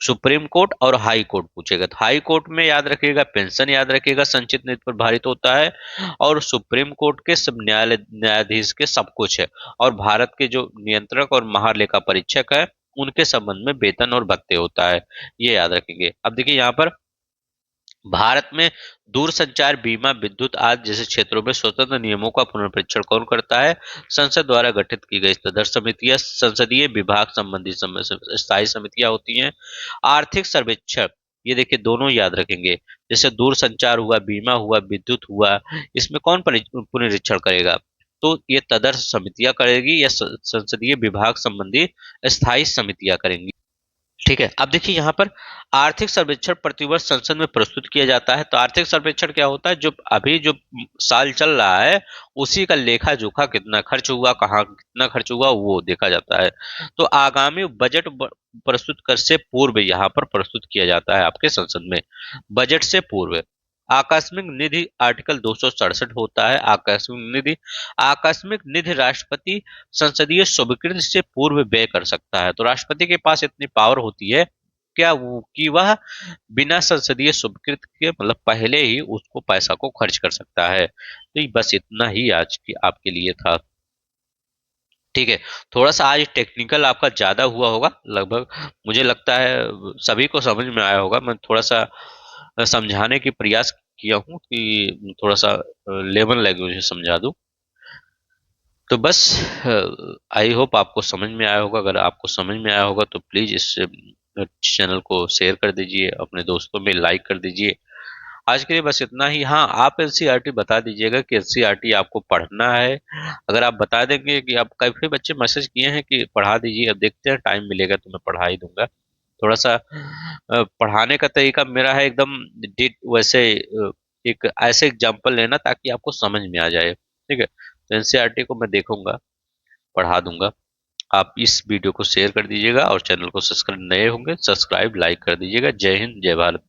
सुप्रीम कोर्ट और हाई कोर्ट पूछेगा। तो हाई कोर्ट में याद रखिएगा पेंशन, याद रखिएगा संचित निधि पर भारित होता है, और सुप्रीम कोर्ट के सब न्यायाधीश के सब कुछ है, और भारत के जो नियंत्रक और महालेखा परीक्षक है उनके संबंध में वेतन और भत्ते होता है, ये याद रखेंगे। अब देखिए यहाँ पर भारत में दूरसंचार, बीमा, विद्युत आदि जैसे क्षेत्रों में स्वतंत्र नियमों का पुनर्परीक्षण कौन करता है? संसद द्वारा गठित की गई तदर्थ समितियां, संसदीय विभाग संबंधी स्थायी समितियां होती हैं। आर्थिक सर्वेक्षण, ये देखिए दोनों याद रखेंगे, जैसे दूरसंचार हुआ, बीमा हुआ, विद्युत हुआ, इसमें कौन पुनरीक्षण करेगा? तो ये तदर्थ समितियां करेगी, या संसदीय विभाग संबंधी स्थायी समितियां करेंगी। ठीक है। अब देखिए यहाँ पर आर्थिक सर्वेक्षण प्रतिवर्ष संसद में प्रस्तुत किया जाता है। तो आर्थिक सर्वेक्षण क्या होता है, जो अभी जो साल चल रहा है उसी का लेखा जोखा, कितना खर्च हुआ, कहाँ कितना खर्च हुआ, वो देखा जाता है। तो आगामी बजट प्रस्तुत कर से पूर्व यहाँ पर प्रस्तुत किया जाता है आपके संसद में, बजट से पूर्व। आकस्मिक निधि आर्टिकल 267 होता है। आकस्मिक निधि राष्ट्रपति संसदीय स्वीकृति से पूर्व व्यय कर सकता है। तो राष्ट्रपति के पास इतनी पावर होती है क्या वो कि वह बिना संसदीय स्वीकृति के, मतलब पहले ही उसको पैसा को खर्च कर सकता है। तो बस इतना ही आज की आपके लिए था। ठीक है। थोड़ा सा आज टेक्निकल आपका ज्यादा हुआ होगा, लगभग मुझे लगता है सभी को समझ में आया होगा। मैं थोड़ा सा समझाने की प्रयास किया हूँ कि थोड़ा सा लेमन लैंग्वेज में समझा दूं। तो बस आई होप आपको समझ में आया होगा। अगर आपको समझ में आया होगा तो प्लीज इस चैनल को शेयर कर दीजिए, अपने दोस्तों में लाइक कर दीजिए। आज के लिए बस इतना ही। हाँ, आप एनसीईआरटी बता दीजिएगा कि एनसीईआरटी आपको पढ़ना है। अगर आप बता देंगे कि आप, काफी बच्चे मैसेज किए हैं कि पढ़ा दीजिए, अब देखते हैं टाइम मिलेगा तो मैं पढ़ा ही दूंगा। थोड़ा सा पढ़ाने का तरीका मेरा है एकदम डिट वैसे, एक ऐसे एग्जाम्पल लेना ताकि आपको समझ में आ जाए। ठीक है। तो एनसीईआरटी को मैं देखूंगा, पढ़ा दूंगा। आप इस वीडियो को शेयर कर दीजिएगा और चैनल को सब्सक्राइब, नए होंगे सब्सक्राइब लाइक कर दीजिएगा। जय हिंद, जय भारत।